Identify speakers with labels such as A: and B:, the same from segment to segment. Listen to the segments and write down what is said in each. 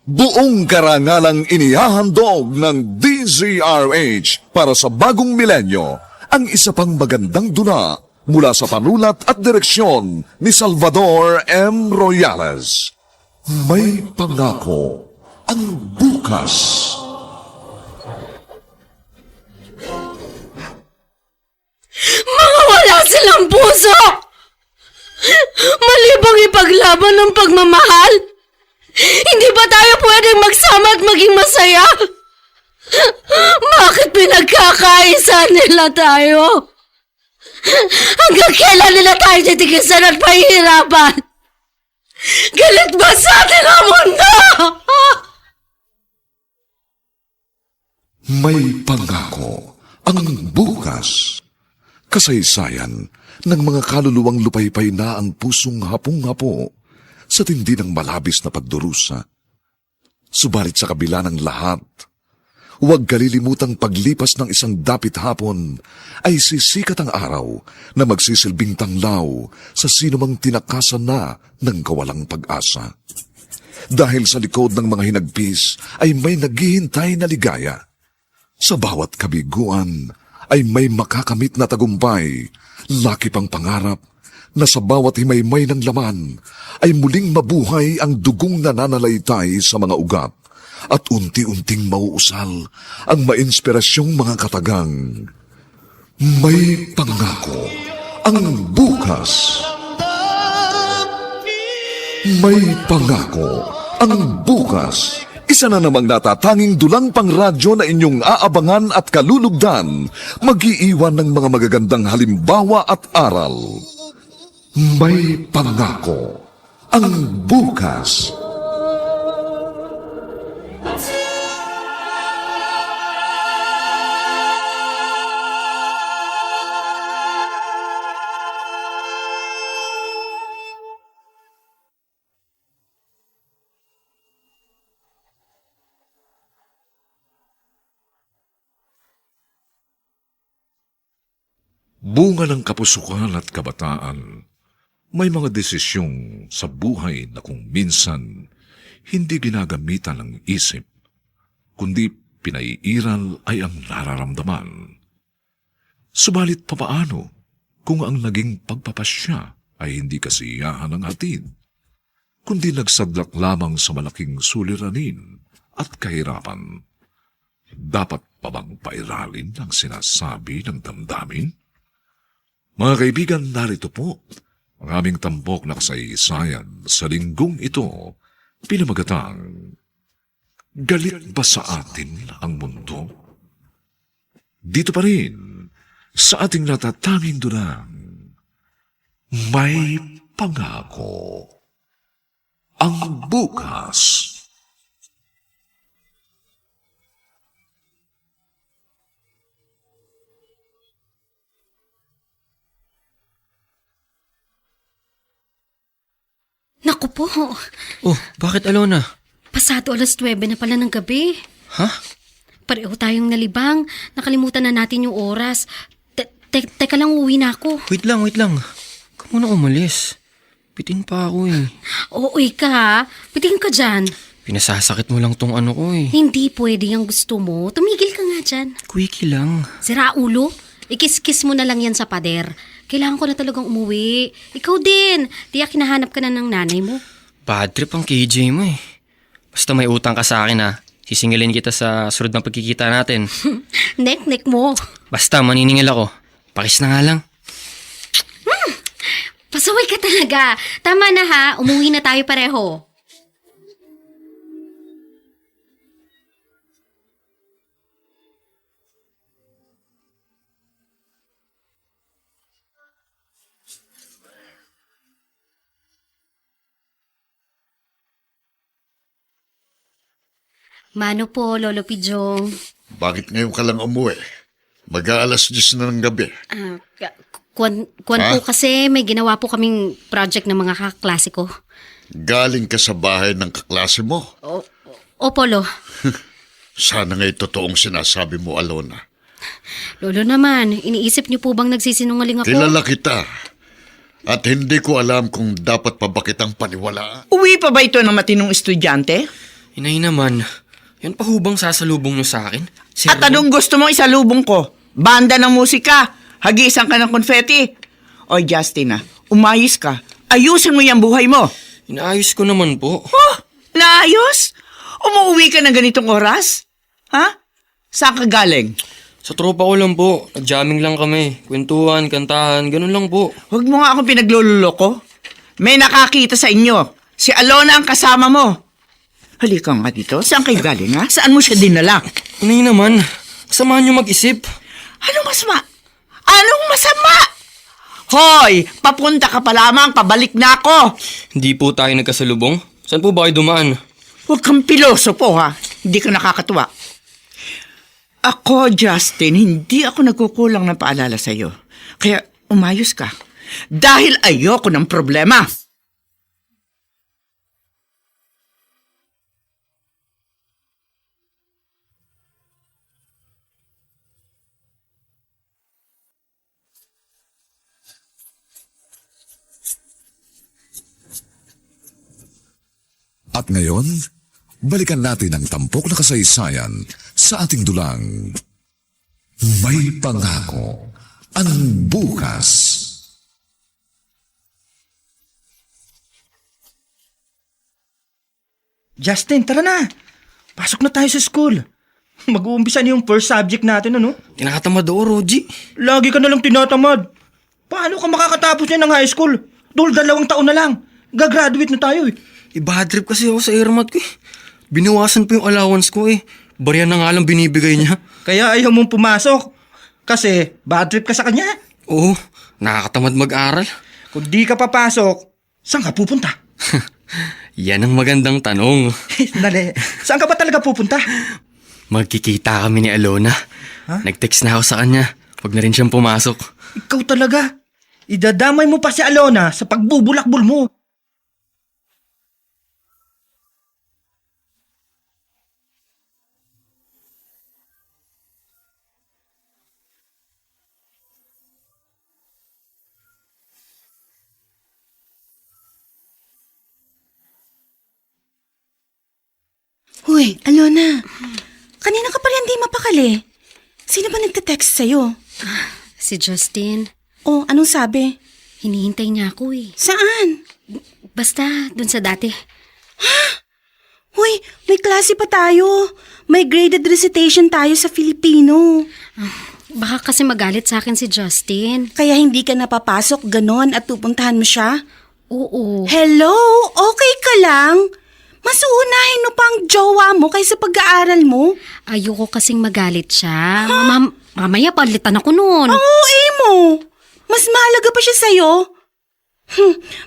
A: Buong karangalang inihahandog ng DZRH para sa bagong milenyo ang isa pang magandang dula mula sa panulat at direksyon ni Salvador M. Royales. May pangako ang bukas.
B: Mga wala silang puso! Malibang ipaglaban ng pagmamahal? Hindi ba tayo pwedeng magsama at maging masaya? Bakit pinagkakaisa nila tayo? Hanggang kailan nila tayo titigisan at pahihirapan? Galit ba sa atin ang mundo?
A: May pangako ang bukas. Kasaysayan ng mga kaluluwang lupaypay na ang pusong hapong-hapo sa tindi ng malabis na pagdurusa. Subalit sa kabila ng lahat, huwag kalilimutang paglipas ng isang dapit hapon ay sisikat ang araw na magsisilbing tanglaw sa sinumang tinakasan na ng kawalang pag-asa. Dahil sa likod ng mga hinagpis ay may naghihintay na ligaya. Sa bawat kabiguan ay may makakamit na tagumpay, laki pang pangarap na sa bawat himaymay ng laman ay muling mabuhay ang dugong nananalaytay sa mga ugat at unti-unting mauusal ang mainspirasyong mga katagang. May pangako ang bukas. May pangako ang bukas. Isa na namang natatanging dulang pangradyo na inyong aabangan at kalulugdan, mag-iiwan ng mga magagandang halimbawa at aral. May pangako ang bukas. Bunga ng kapusukan at kabataan, may mga desisyong sa buhay na kung minsan hindi ginagamitan ng isip, kundi pinaiiral ay ang nararamdaman. Subalit papaano kung ang naging pagpapasya ay hindi kasiyahan ng hatid, kundi nagsadlak lamang sa malaking suliranin at kahirapan? Dapat pa bang pairalin ang sinasabi ng damdamin? Mga kaibigan, narito po ang aming tampok na kasaysayan sa linggong ito, pinamagatang Galit ba sa atin ang mundo? Dito pa rin, sa ating natatanging dunang, may pangako ang bukas.
B: Naku po,
C: Oh, bakit Alona?
B: pasado 9:00 na pala ng gabi.
C: Ha?
B: Pareho tayong nalibang. Nakalimutan na natin yung oras. Teka lang, uwi na ako.
C: Wait lang. Huwag mo na umalis. Bitin pa ako eh.
B: Uuwi ka ha. Pitingin ka dyan.
C: Pinasasakit mo lang tong ano ko eh.
B: Hindi pwede yung gusto mo. Tumigil ka nga dyan.
C: Quickie lang.
B: Sira ulo. Ikis-kis mo na lang yan sa pader. Kailangan ko na talagang umuwi. Ikaw din. Tiyak hinahanap ka na ng nanay mo.
C: Bad trip ang KJ mo eh. Basta may utang ka sa akin ha. Sisingilin kita sa sunod ng pagkikita natin.
B: Nek-nek mo.
C: Basta maniningil ako. Pakis na nga lang.
B: Pasaway ka talaga. Tama na ha. Umuwi na tayo pareho. Mano po, Lolo Pidjong.
D: Bakit ngayon ka lang umuwi? Mag-aalas 10 na ng gabi.
B: Kwan po kasi may ginawa po kaming project ng mga kaklase ko.
D: Galing ka sa bahay ng kaklase mo.
B: Opo, Lo.
D: Sana nga'y totoong sinasabi mo, Alona.
B: Lolo naman, iniisip niyo po bang nagsisinungaling ako?
D: Kilala kita. At hindi ko alam kung dapat pa ba kitang paniwalaan.
E: Uwi pa ba ito ng matinong estudyante?
C: Inay naman, yan pa hubang sasalubong nyo sa akin?
E: At anong gusto mo isalubong ko? Banda ng musika, hagisan ka ng konfeti. O Justin umayos ka. Ayusin mo yung buhay mo.
C: Inaayos ko naman po.
E: Oh, naayos? Umuwi ka ng ganitong oras? Ha? Saan ka galing?
C: Sa tropa ko lang po. Nag-jamming lang kami. Kwentuhan, kantahan, ganun lang po.
E: Huwag mo nga akong pinaglululoko. May nakakita sa inyo. Si Alona ang kasama mo. Halika nga dito. Saan kayo galing, ha? Saan mo siya dinala?
C: Inay naman, samahan nyo mag-isip.
E: Anong masama? Anong masama? Hoy! Papunta ka pa lamang. Pabalik na ako.
C: Hindi po tayo nagkasalubong. Saan po ba kayo dumaan?
E: Huwag kang pilosopo, ha? Hindi ka nakakatuwa. Ako, Justin, hindi ako nagkukulang ng paalala sa'yo. Kaya umayos ka. Dahil ayoko ng problema.
A: At ngayon, balikan natin ang tampok na kasaysayan sa ating dulang. May pangako ang bukas.
F: Justin, tara na. Pasok na tayo sa school. Mag-uumpisa na yung first subject natin, ano?
C: Kinakatamad ako, Roji.
F: Lagi ka nalang tinatamad. Paano ka makakatapos niya ng high school? Dahil 2 taon na lang. Gagraduate na tayo eh.
C: Bad trip kasi ako sa airmat ko eh. Binawasan pa yung allowance ko eh. Barya na nga lang binibigay niya.
F: Kaya ayaw mong pumasok. Kasi bad trip ka sa kanya.
C: Oo, nakakatamad mag-aral.
F: Kung di ka papasok, saan ka pupunta?
C: Yan ang magandang tanong.
F: Dali, saan ka ba talaga pupunta?
C: Magkikita kami ni Alona.
F: Ha?
C: Nag-text na ako sa kanya. Huwag na rin siyang pumasok.
F: Ikaw talaga. Idadamay mo pa si Alona sa pagbubulakbol mo.
G: Hoy, Alona. Kanina ka pala hindi mapakali. Sino ba nagte-text sa'yo?
B: Si Justin,
G: Oh, anong sabi?
B: hinihintay niya ako eh.
G: Saan?
B: Basta, dun sa dati.
G: Hoy, may klase pa tayo. May graded recitation tayo sa Filipino.
B: Baka kasi magalit sa akin si Justin.
G: Kaya hindi ka napapasok ganon at pupuntahan mo siya?
B: Oo.
G: Hello? Okay ka lang? Mas uunahin mo pang jowa mo kaysa pag-aaral mo?
B: Ayoko kasing magalit siya. Mamaya palitan ako nun.
G: Ang OA mo. Mas mahalaga pa siya sa'yo.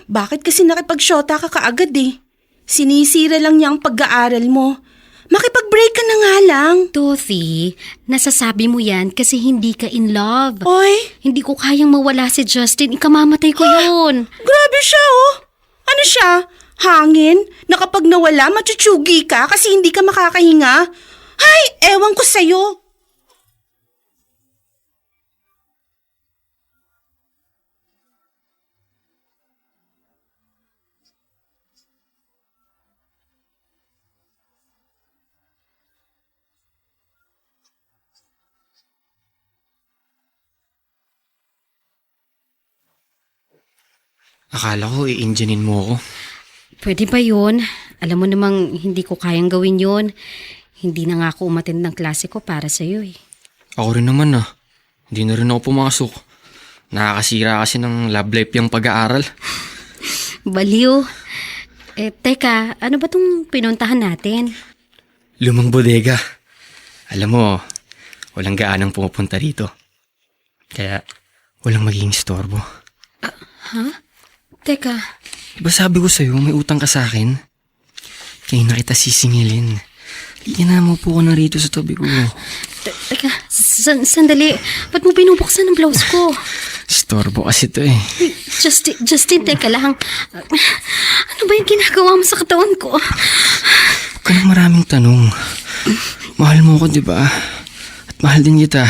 G: Bakit kasi nakipag-shota ka kaagad eh? Sinisira lang niya ang pag-aaral mo. Makipag-break ka na nga lang.
B: Dorothy, nasasabi mo yan kasi hindi ka in love.
G: Oy,
B: Hindi ko kayang mawala si Justin. Ikamamatay ko yun.
G: grabe siya oh. Ano siya? Hangin? Na kapag nawala, matutsugi ka kasi hindi ka makakahinga? Hay, ewan ko sa'yo.
C: Akala ko i-enginein mo ako.
B: Pwede ba yun? Alam mo namang hindi ko kayang gawin yun. Hindi na nga ako umattend ng klase ko para sa'yo eh.
C: Ako rin naman ah. Hindi na rin ako pumasok. Nakakasira kasi ng love life yung pag-aaral.
B: Baliw. Teka, ano ba tong pinuntahan natin?
C: Lumang bodega. Alam mo, walang gaanang pumupunta dito. Kaya, walang magiging istorbo.
B: Teka,
C: Diba sabi ko sa'yo, may utang ka sa akin? Kaya na kita sisingilin. Hindi na mo po ko na rito sa tabi ko.
B: teka, sandali. Ba't mo binubuksan ang blouse ko?
C: Istorbo kasi to eh.
B: Justin, teka lang. Ano ba yung ginagawa mo sa katawan ko?
C: Huwag ka ng maraming tanong. Mahal mo ko, di ba? At mahal din kita.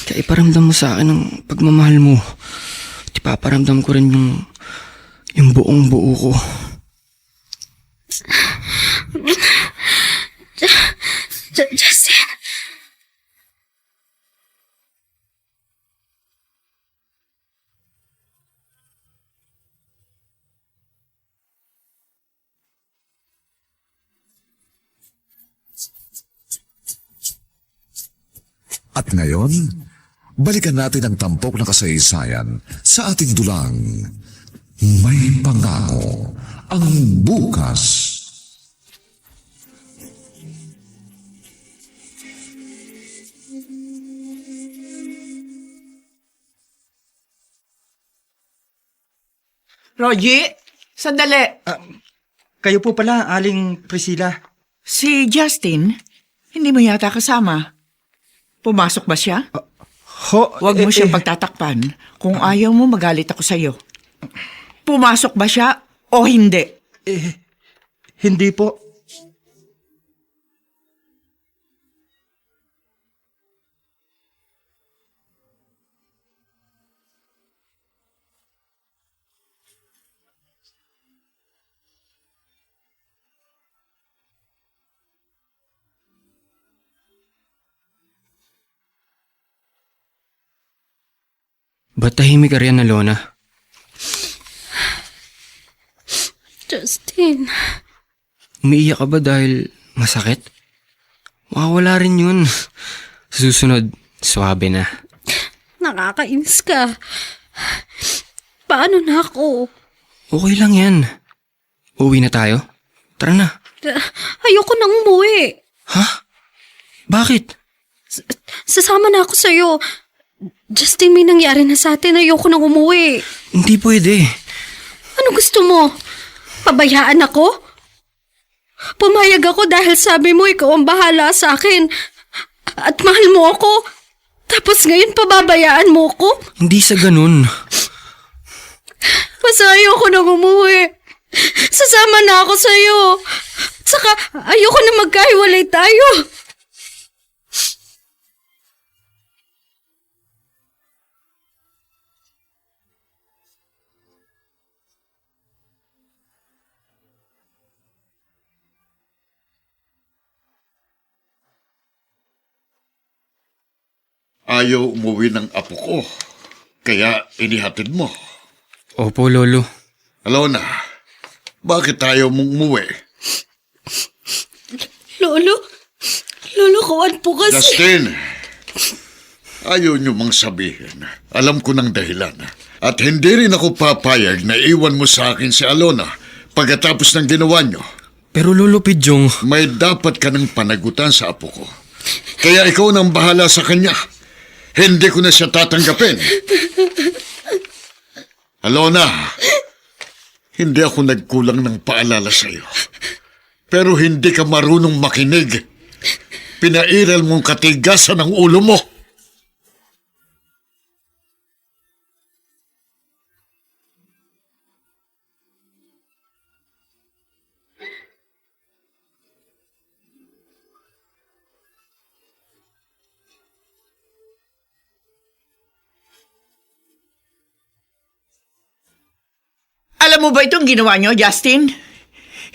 C: Kaya iparamdam mo sa akin ang pagmamahal mo. At ipaparamdam ko rin yung buong buo ko.
A: At ngayon, balikan natin ang tampok na kasaysayan sa ating dulang. May pangako ang bukas.
E: Rogie, sandali.
F: Kayo po pala, Aling Priscilla.
E: Si Justin, hindi mo yata kasama. Pumasok ba siya? Huwag mo siyang pagtatakpan. Kung ayaw mo, magalit ako sa'yo. Pumasok ba siya o hindi?
F: Hindi po.
C: Ba't tahimik ka riyan, Alona?
B: Justin,
C: Umiiyak ka ba dahil masakit? Makawala rin yun. Sa susunod, swabe na.
B: nakakainis ka. Paano na ako?
C: Okay lang yan. Uwi na tayo? Tara na.
B: Ayoko nang umuwi.
C: Ha? Bakit?
B: Sasama na ako sa'yo. Justin, may nangyari na sa atin. Ayoko nang umuwi.
C: Hindi pwede.
B: Ano gusto mo? Pabayaan ako? Pumayag ako dahil sabi mo ikaw ang bahala sa akin. At mahal mo ako. Tapos ngayon pababayaan mo ako?
C: Hindi sa ganun.
B: Basta ayoko nang umuwi. Sasama na ako sa'yo. Saka ayoko na magkahiwalay tayo.
D: Ayaw umuwi ng apo ko. Kaya inihatid mo.
C: Opo, Lolo.
D: Alona, bakit ayaw mong umuwi?
B: Lolo, kawan po kasi.
D: Justin, ayaw niyo mang sabihin. Alam ko ng dahilan. At hindi rin ako papayag na iwan mo sa akin si Alona pagkatapos ng ginawa niyo.
C: Pero Lolo Pidyong,
D: May dapat ka ng panagutan sa apo ko. Kaya ikaw nang bahala sa kanya. Hindi ko na siya tatanggapin. Alona, hindi ako nagkulang ng paalala sa iyo. Pero hindi ka marunong makinig. Pinairal mong katigasan ang ulo mo.
E: Alam mo ba itong ginawa niyo, Justin?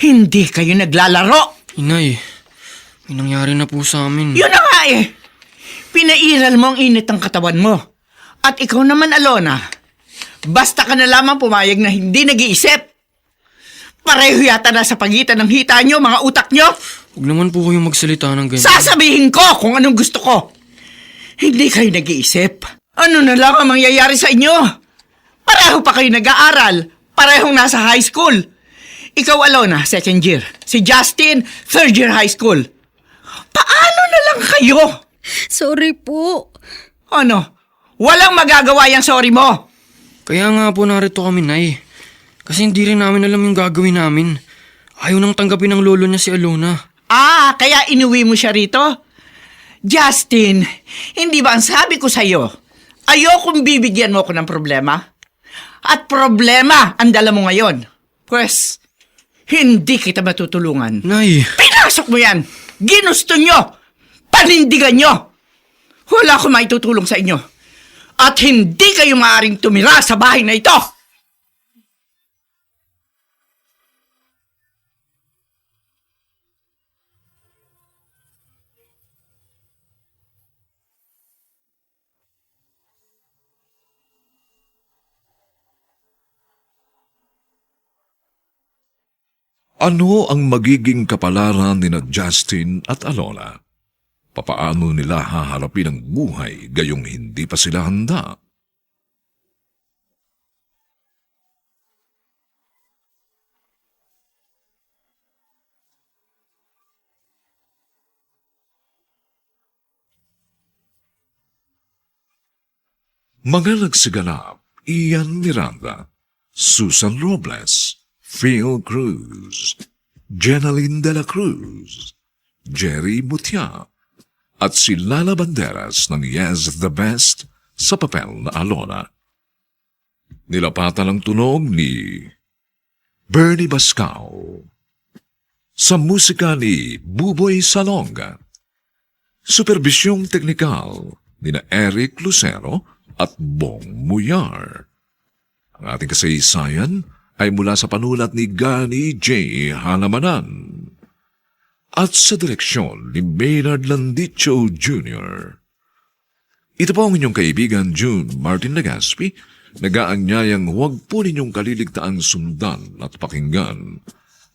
E: Hindi kayo naglalaro.
C: Inay, may nangyari na po sa amin.
E: Yun na nga eh. Pinairal mo ang init ng katawan mo. At ikaw naman, Alona, basta ka na lamang pumayag na hindi nag-iisip. Pareho yata na sa pagitan ng hita nyo, mga utak nyo.
C: Huwag naman po kayong magsalita ng ganyan.
E: Sasabihin ko kung anong gusto ko. Hindi kayo nag-iisip. Ano na lang ang mangyayari sa inyo? Pareho pa kayo nag-aaral. Parehong nasa high school. Ikaw, Alona, second year. Si Justin, third year high school. Paano na lang kayo?
B: Sorry po.
E: Ano? Walang magagawa yung sorry mo.
C: Kaya nga po narito kami, Nay. Kasi hindi rin namin alam yung gagawin namin. Ayaw nang tanggapin ng lolo niya si Alona.
E: Ah, kaya inuwi mo siya rito? Justin, hindi ba ang sabi ko sa'yo, ayokong bibigyan mo ako ng problema? At problema ang dala mo ngayon. Pwes, hindi kita matutulungan.
C: Nay!
E: Pinasok mo yan! Ginusto nyo! Panindigan nyo! Wala akong maitutulong sa inyo. At hindi kayo maaaring tumira sa bahay na ito!
A: Ano ang magiging kapalaran ni Justin at Alona? Papaano nila haharapin ang buhay gayong hindi pa sila handa? Mga nagsiganap, Ian Miranda, Susan Robles, Phil Cruz, Jenaline de la Cruz, Jerry Mutia, at si Lala Banderas ng Yes the Best sa papel na Alona. Nilapatan ang tunog ni Bernie Bascao. Sa musika ni Buboy Salonga. Superbisyong teknikal ni na Eric Lucero at Bong Muyar. Ang ating kasaysayan ay mula sa panulat ni Gani J. Halamanan at sa direksyon ni Maynard Landicho Jr. Ito po ang inyong kaibigan June Martin Legaspi, nag-aanyayang huwag po ninyong kaliligtaang sundan at pakinggan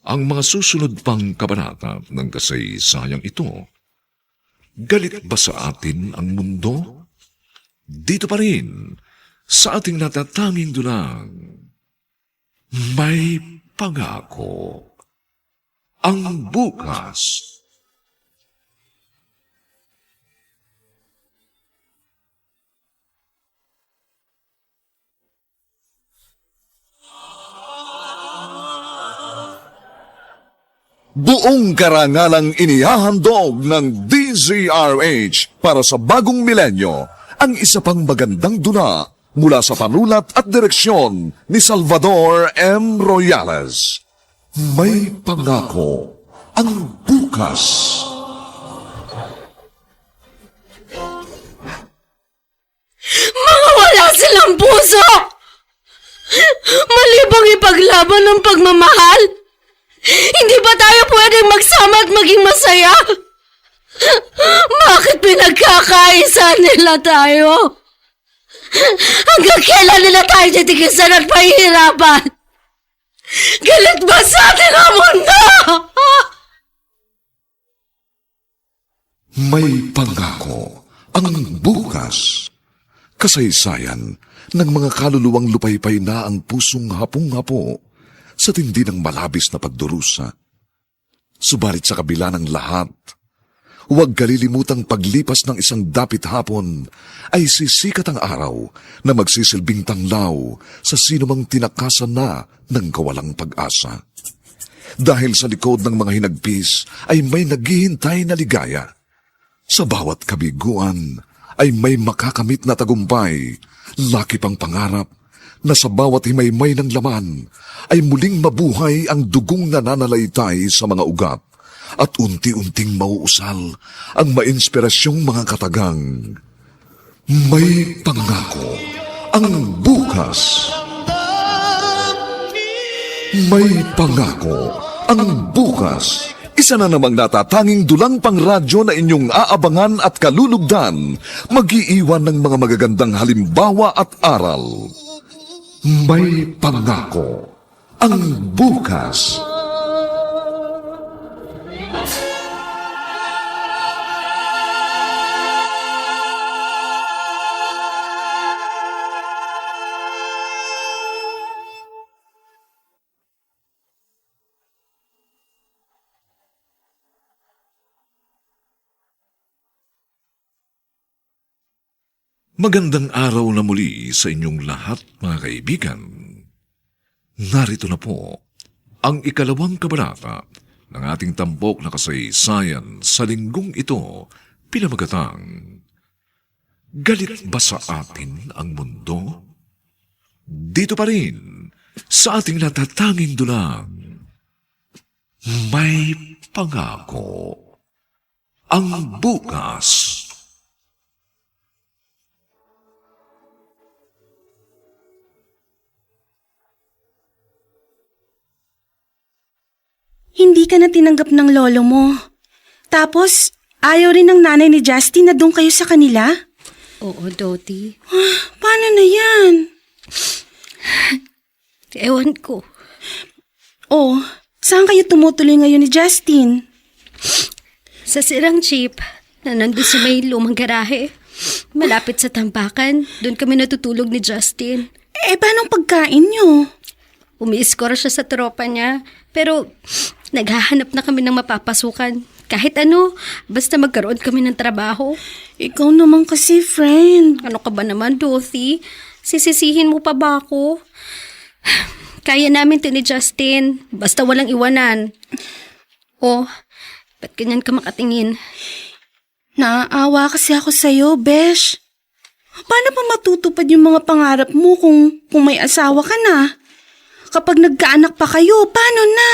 A: ang mga susunod pang kabanata ng kasaysayang ito. Galit ba sa atin ang mundo? Dito pa rin, sa ating natatanging dulang, may pangako. Ang bukas.
H: Buong karangalang inihahandog ng DZRH para sa bagong milenyo ang isa pang magandang dula mula sa panulat at direksyon ni Salvador M. Royales. May pangako ang bukas.
B: Mga wala silang puso! Malibang ipaglaban ng pagmamahal, hindi ba tayo pwedeng magsama at maging masaya? Bakit pinagkakaisa nila tayo? Hanggang kailan nila tayo titigisan at pahihirapan? Galit ba sa atin ang mundo?
A: May pangako ang bukas. Kasaysayan ng mga kaluluwang lupaypay na ang pusong hapong-hapo sa tindi ng malabis na pagdurusa. Subalit sa kabila ng lahat, huwag kalilimutang paglipas ng isang dapit hapon ay sisikat ang araw na magsisilbing tanglaw sa sinumang tinakasan na ng kawalang pag-asa. Dahil sa likod ng mga hinagpis ay may naghihintay na ligaya. Sa bawat kabiguan ay may makakamit na tagumpay, laki pang pangarap na sa bawat himaymay ng laman ay muling mabuhay ang dugong nananalaytay sa mga ugat at unti-unting mauusal ang mainspirasyong mga katagang. May pangako ang bukas. May pangako ang bukas. Isa na namang natatanging dulang pangradyo na inyong aabangan at kalulugdan, mag-iiwan ng mga magagandang halimbawa at aral. May pangako ang bukas. Magandang araw na muli sa inyong lahat, mga kaibigan. Narito na po ang ikalawang kabanata ng ating tampok na kasaysayan sa linggong ito, pinamagatang Galit ba sa atin ang mundo? Dito pa rin sa ating natatanging dulang, may pangako ang bukas.
G: Hindi ka na tinanggap ng lolo mo. Tapos, ayaw rin ng nanay ni Justin na doon kayo sa kanila?
B: Oo, Doti.
G: Paano na yan?
B: Ewan ko.
G: Oh, saan kayo tumutuloy ngayon ni Justin?
B: Sa sirang jeep, na nandun sa may lumang garahe. Malapit sa tambakan, doon kami natutulog ni Justin.
G: Eh, paano ang pagkain nyo?
B: Umi-score siya sa tropa niya, pero naghahanap na kami ng mapapasukan. Kahit ano, basta magkaroon kami ng trabaho.
G: Ikaw naman kasi, friend.
B: Ano ka ba naman, Dorothy? Sisisihin mo pa ba ako? Kaya namin to ni Justin, basta walang iwanan. Oh, ba't ganyan ka makatingin?
G: Naaawa kasi ako sa'yo, Besh. Paano pa matutupad yung mga pangarap mo kung may asawa ka na? Kapag nagkaanak pa kayo, paano na?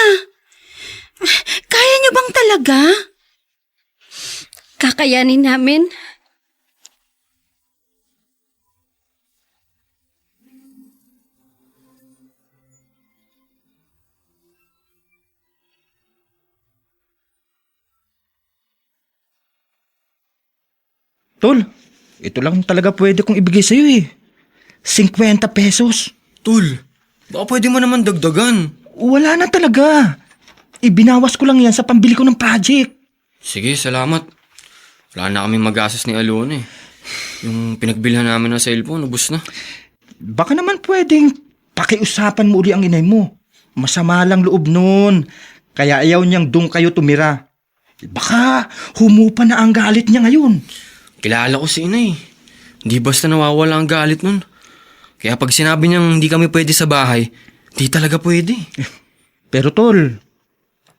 G: Kaya niyo bang talaga?
B: Kakayanin namin.
F: Tol, ito lang talaga pwede kong ibigay sa'yo eh. 50 pesos.
C: Tol, baka pwede mo naman dagdagan.
F: Wala na talaga. Ibinawas ko lang yan sa pambili ko ng project.
C: Sige, salamat. Wala na kami magastos ni Alona eh. Yung pinagbilhan namin ng cellphone, ubos na.
F: Baka naman pwedeng pakiusapan mo uli ang inay mo. Masama lang loob nun. Kaya ayaw niyang doon kayo tumira. Baka humupa na ang galit niya ngayon.
C: Kilala ko si inay. Hindi basta nawawala ang galit nun. Kaya pag sinabi niyang hindi kami pwede sa bahay, di talaga pwede.
F: Pero tol,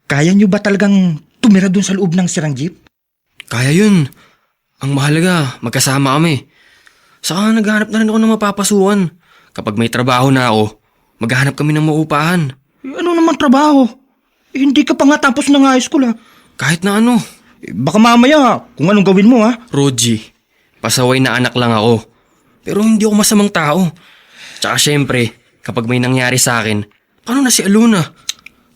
F: kaya niyo ba talagang tumira doon sa loob ng sirang jeep?
C: Kaya yun. Ang mahalaga, magkasama kami. Saka naghahanap na rin ako ng mapapasukan. Kapag may trabaho na ako, maghahanap kami ng maupahan.
F: Ano naman trabaho? Hindi ka pa nga tapos ng high school ha.
C: Kahit na ano.
F: Baka mamaya kung anong gawin mo ha.
C: Roji, pasaway na anak lang ako. Pero hindi ako masamang tao. Tsaka syempre, kapag may nangyari sa akin, paano na si Alona?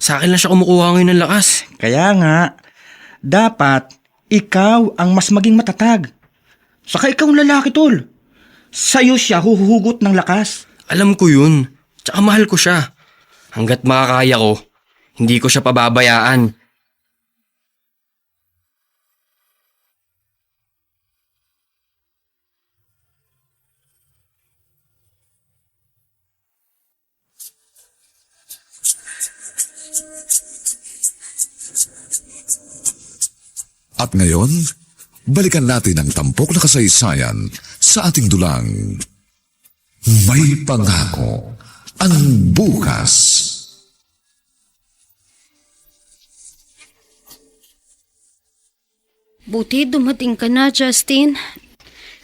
C: Sa akin lang siya kumukuha ngayon ng lakas.
F: Kaya nga, dapat ikaw ang mas maging matatag. Saka ikaw ang lalaki tol. Sa'yo siya huhugot ng lakas.
C: Alam ko yun. Tsaka mahal ko siya. Hanggat makakaya ko, hindi ko siya pababayaan.
A: At ngayon, balikan natin ang tampok na kasaysayan sa ating dulang. May pangako ang bukas.
B: Buti dumating ka na, Justin.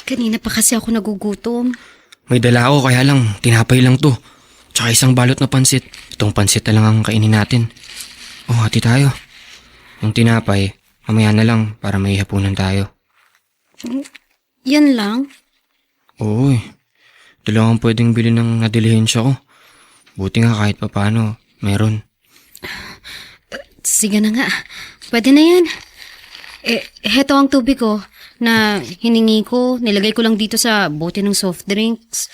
B: Kanina pa kasi ako nagugutom.
C: May dala ako kaya lang, tinapay lang to. Tsaka isang balot na pansit. Itong pansit na lang ang kainin natin. Oh, hati tayo. Yung tinapay, mamaya na lang para may hapunan tayo.
B: Yan lang.
C: Oo eh. Ito lang ang pwedeng bilhin ng nadilihensya ko. Buti nga kahit papano, meron.
B: Sige na nga. Pwede na yan. Heto ang tubig ko na hiningi ko. Nilagay ko lang dito sa bote ng soft drinks.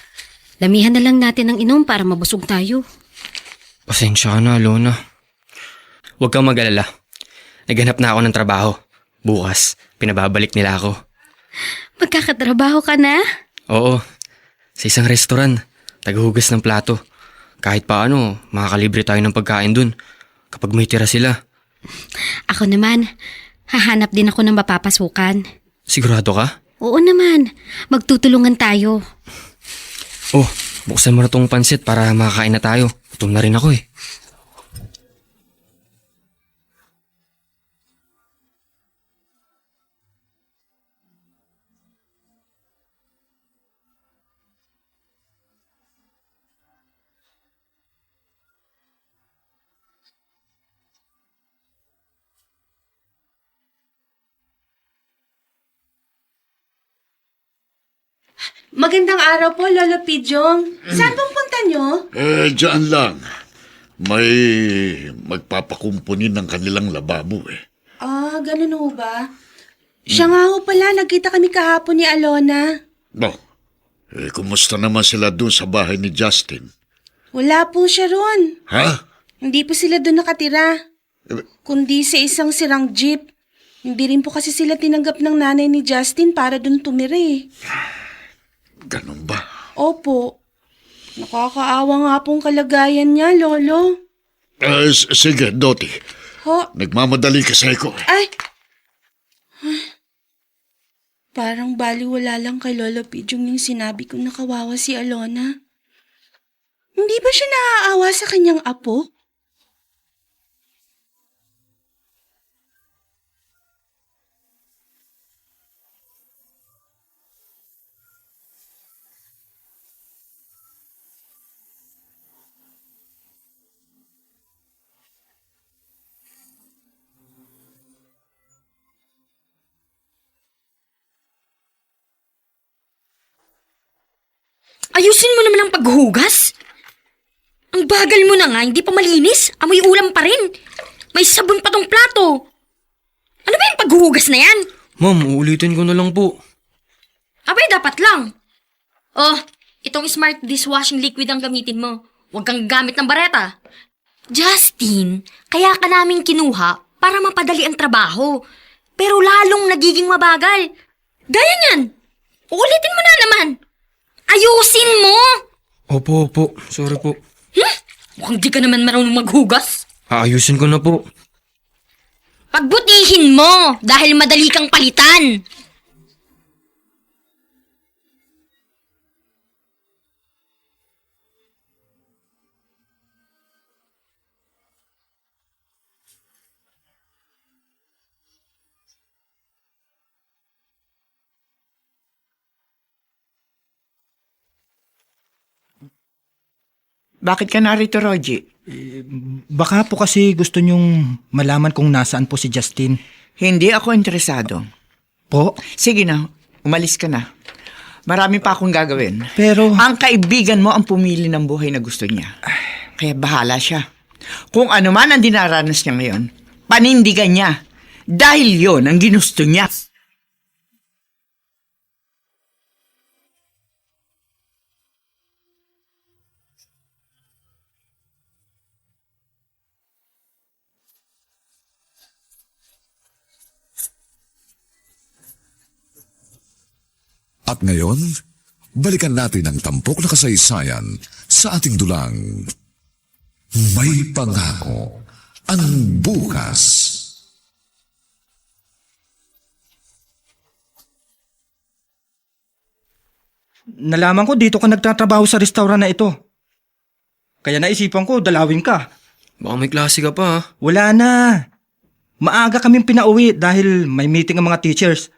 B: Damihan na lang natin ng inom para mabusog tayo.
C: Pasensya ka na, Alona. Huwag kang mag-alala. Naghanap na ako ng trabaho. Bukas, pinababalik nila ako.
B: Magkakatrabaho ka na?
C: Oo, sa isang restaurant. Tagahugas ng plato. Kahit paano, makakalibre tayo ng pagkain dun kapag may tira sila.
B: Ako naman, hahanap din ako ng mapapasukan.
C: Sigurado ka?
B: Oo naman, magtutulungan tayo.
C: Oh, buksan mo na tong pansit para makakain na tayo. Gutom na rin ako eh.
G: Magandang araw po, Lolo Pidjong. Saan pong punta nyo?
D: Diyan lang. May magpapakumpunin ng kanilang lababo eh.
G: Ah, ganun ho ba? Siya nga ho pala, nagkita kami kahapon ni Alona.
D: No. Kumusta naman sila doon sa bahay ni Justin?
G: Wala po siya ron.
D: Ha?
G: Hindi po sila doon nakatira. Kundi sa isang sirang jeep. Hindi rin po kasi sila tinanggap ng nanay ni Justin para dun tumira eh.
D: Ganun ba?
G: Opo. Nakakaawa nga pong kalagayan niya, Lolo.
D: Sige, Doti.
G: Ho?
D: Nagmamadali kasi ako.
G: Ay! Parang baliwala lang kay Lolo Pidjong yung sinabi kong nakawawa si Alona. Hindi ba siya naaawa sa kanyang apo?
I: Ayusin mo naman ang paghugas. Ang bagal mo na nga, hindi pa malinis. Amoy ulam pa rin. May sabon pa tong plato. Ano ba yung paghuhugas na yan?
C: Ma'am, uulitin ko na lang po.
I: Abay, dapat lang. Oh, itong smart dishwashing liquid ang gamitin mo. Huwag kang gamit ng bareta. Justin, kaya ka namin kinuha para mapadali ang trabaho. Pero lalong nagiging mabagal. Gaya niyan. Uulitin mo na naman. Ayusin mo!
C: Opo. Sorry po.
I: Mukhang di ka naman marunong maghugas.
C: Aayusin ko na po.
I: Pagbutihin mo dahil madali kang palitan.
E: Bakit ka narito, Rogie?
F: Baka po kasi gusto nyong malaman kung nasaan po si Justin.
E: Hindi ako interesado.
F: Po?
E: Sige na, umalis ka na. Marami pa akong gagawin.
F: Pero...
E: Ang kaibigan mo ang pumili ng buhay na gusto niya. Kaya bahala siya. Kung ano man ang dinaranas niya ngayon, panindigan niya. Dahil yon ang ginusto niya.
A: At ngayon, balikan natin ang tampok na kasaysayan sa ating dulang. May pangako ang bukas.
F: Nalaman ko dito ka nagtatrabaho sa restaurant na ito. Kaya naisipan ko, dalawin ka.
C: Baka may klase ka pa ha.
F: Wala na. Maaga kaming pinauwi dahil may meeting ang mga teachers.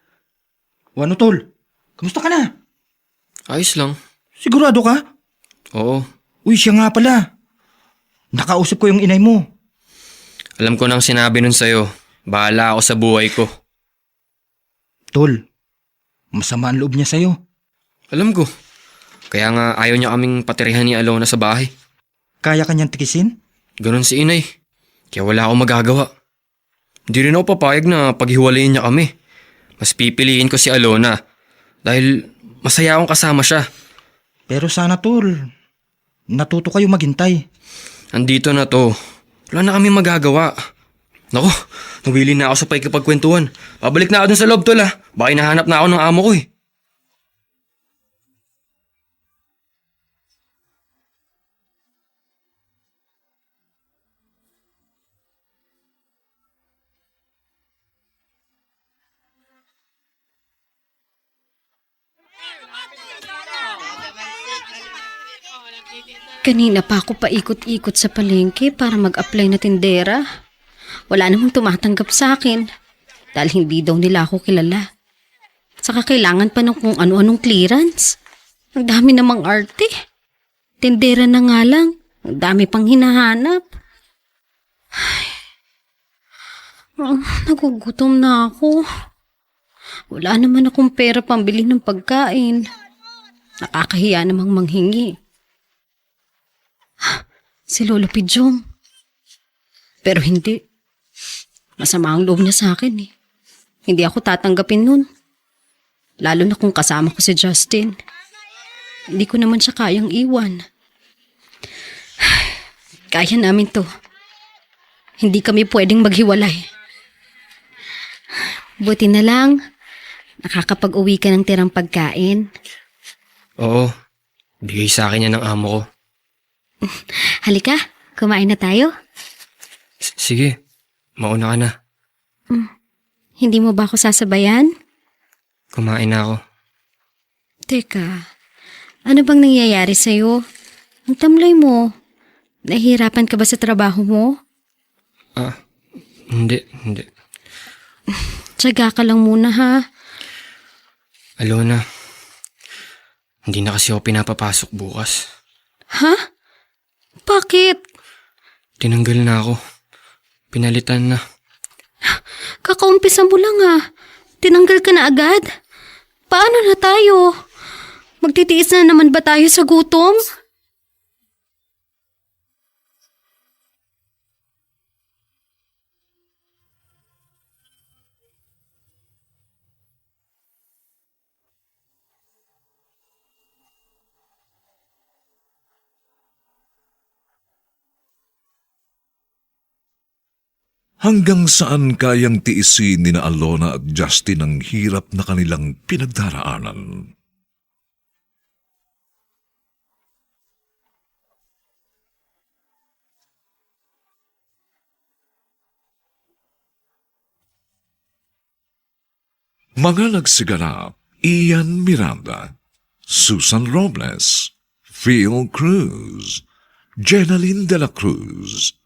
F: O ano, tol? Kamusta ka na?
C: Ayos lang.
F: Sigurado ka?
C: Oo.
F: Uy, siya nga pala. Nakausap ko yung inay mo.
C: Alam ko nang sinabi nun sa'yo. Bahala ako sa buhay ko.
F: Tol, masama ang loob niya sa'yo.
C: Alam ko. Kaya nga ayaw niya kaming patirihan ni Alona sa bahay.
F: Kaya kanyang tikisin?
C: Ganon si inay. Kaya wala akong magagawa. Hindi rin ako papayag na paghiwalayin niya kami. Mas pipiliin ko si Alona. Dahil masaya akong kasama siya.
F: Pero sana, tol, natuto kayo maghintay.
C: Andito na to. Wala na kami magagawa. Naku, nawili na ako sa pakikipagkwentuhan. Pabalik na ako dun sa loob, tol ha. Baka hinahanap na ako ng amo ko eh.
B: Kanina pa ako paikot-ikot sa palengke para mag-apply na tindera. Wala namang tumatanggap sa akin dahil hindi daw nila ako kilala. Saka kailangan pa ng kung ano-anong clearance. Ang dami namang arte. Tindera na nga lang. Ang dami pang hinahanap. Ay. Nagugutom na ako. Wala naman akong pera pambili ng pagkain. Nakakahiya namang manghingi. Si Lolo Pidjong. Pero hindi. Masama ang loob niya sa akin eh. Hindi ako tatanggapin nun. Lalo na kung kasama ko si Justin. Hindi ko naman siya kayang iwan. Kaya namin to. Hindi kami pwedeng maghiwalay. Buti na lang. Nakakapag-uwi ka ng tirang pagkain.
C: Oo, bigay sa akin yan ng amo ko.
B: Halika, kumain na tayo.
C: Sige, mauna ka na.
B: Hindi mo ba ako sasabayan?
C: Kumain na ako.
B: Teka, ano bang nangyayari sa'yo? Ang tamlay mo. Nahihirapan ka ba sa trabaho mo?
C: Hindi.
B: Tiyaga ka lang muna ha.
C: Alona, hindi na kasi ako pinapapasok bukas.
B: Ha? Bakit?
C: Tinanggal na ako. Pinalitan na.
B: Kakaumpisa mo lang ha. Tinanggal ka na agad? Paano na tayo? Magtitiis na naman ba tayo sa gutom?
A: Hanggang saan kayang tiisin ni na Alona at Justin ang hirap na kanilang pinagdaraanan? Mga nagsiganap, Ian Miranda, Susan Robles, Phil Cruz, Jenaline de la Cruz,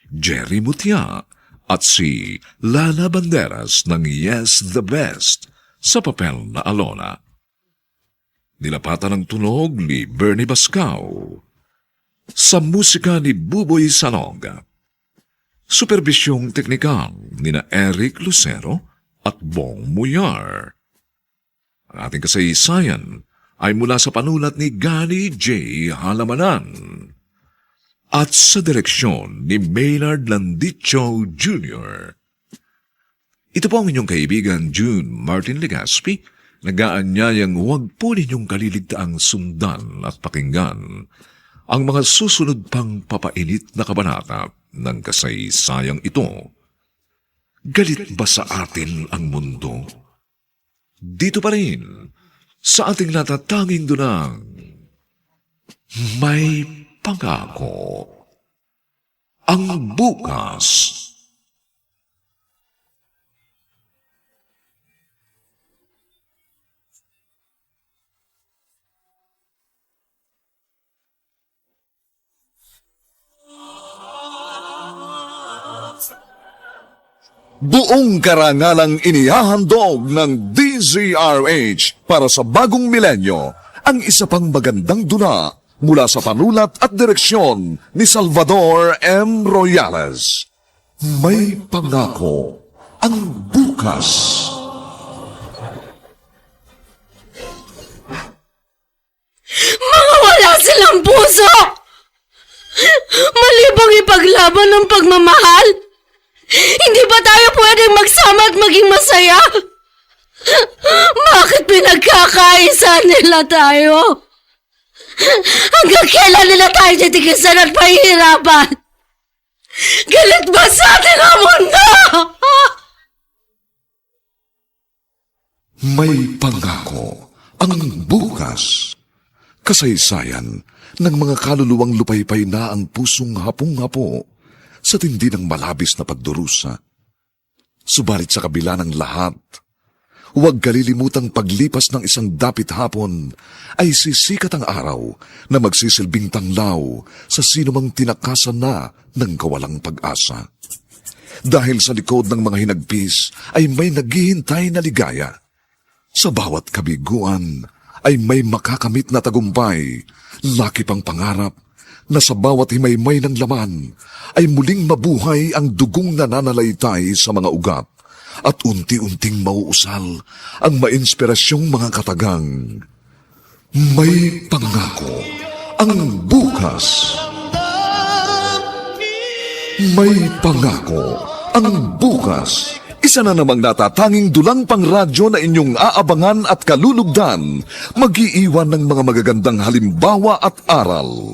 A: Jerry Mutia, at si Lana Banderas ng Yes the Best sa papel na Alona. Nilapatan ng tunog ni Bernie Bascao. Sa musika ni Buboy Salong. Superbisyong teknikal ni na Eric Lucero at Bong Muyar. Ang ating kasaysayan ay mula sa panulat ni Gani J. Halamanan at sa direksyon ni Maynard Landicho Jr. Ito po ang inyong kaibigan June Martin Legaspi, nag-aanyayang huwag po ninyong kaliligtaang sundan at pakinggan ang mga susunod pang papainit na kabanata ng kasaysayang ito. Galit ba sa atin ang mundo? Dito pa rin, sa ating natatanging dunang, may pangako. Ang bukas.
H: Buong karangalang inihahandog ng DZRH para sa bagong milenyo ang isa pang magandang dula mula sa panulat at direksyon ni Salvador M. Royales. May pangako ang bukas.
B: Mga wala silang puso! Mali bang ipaglaban ng pagmamahal? Hindi ba tayo pwedeng magsama at maging masaya? Bakit pinagkakaisa nila tayo? Hanggang kailan nila tayo titikisan at pahihirapan? Galit ba sa atin ang mundo?
A: May pangako ang bukas. Kasaysayan ng mga kaluluwang lupaypay na ang pusong hapong-hapo sa tindi ng malabis na pagdurusa. Subalit sa kabila ng lahat, huwag kalilimutang paglipas ng isang dapit hapon ay sisikat ang araw na magsisilbing tanglaw sa sinumang tinakasan na ng kawalang pag-asa. Dahil sa likod ng mga hinagpis ay may naghihintay na ligaya. Sa bawat kabiguan ay may makakamit na tagumpay, laki pang pangarap na sa bawat himaymay ng laman ay muling mabuhay ang dugong nananalaytay sa mga ugat at unti-unting mauusal ang mainspirasyong mga katagang. May pangako ang bukas. May pangako ang bukas. Isa na namang natatanging dulang pang radyo na inyong aabangan at kalulugdan, mag-iiwan ng mga magagandang halimbawa at aral.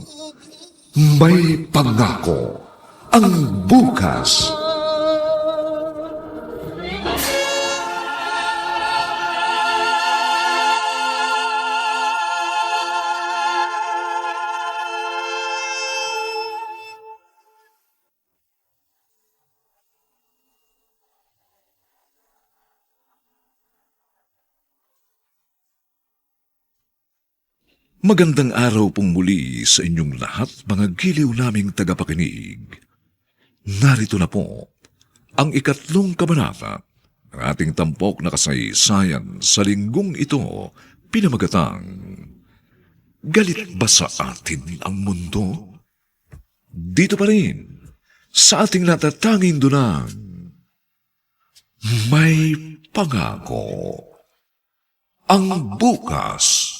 A: May pangako ang bukas. Magandang araw pong muli sa inyong lahat, mga giliw naming tagapakinig. Narito na po ang 3 kabanata ng ating tampok na kasaysayan sa linggong ito, pinamagatang Galit ba sa atin ang mundo? Dito pa rin sa ating natatanging dunang May Pangako. Ang bukas.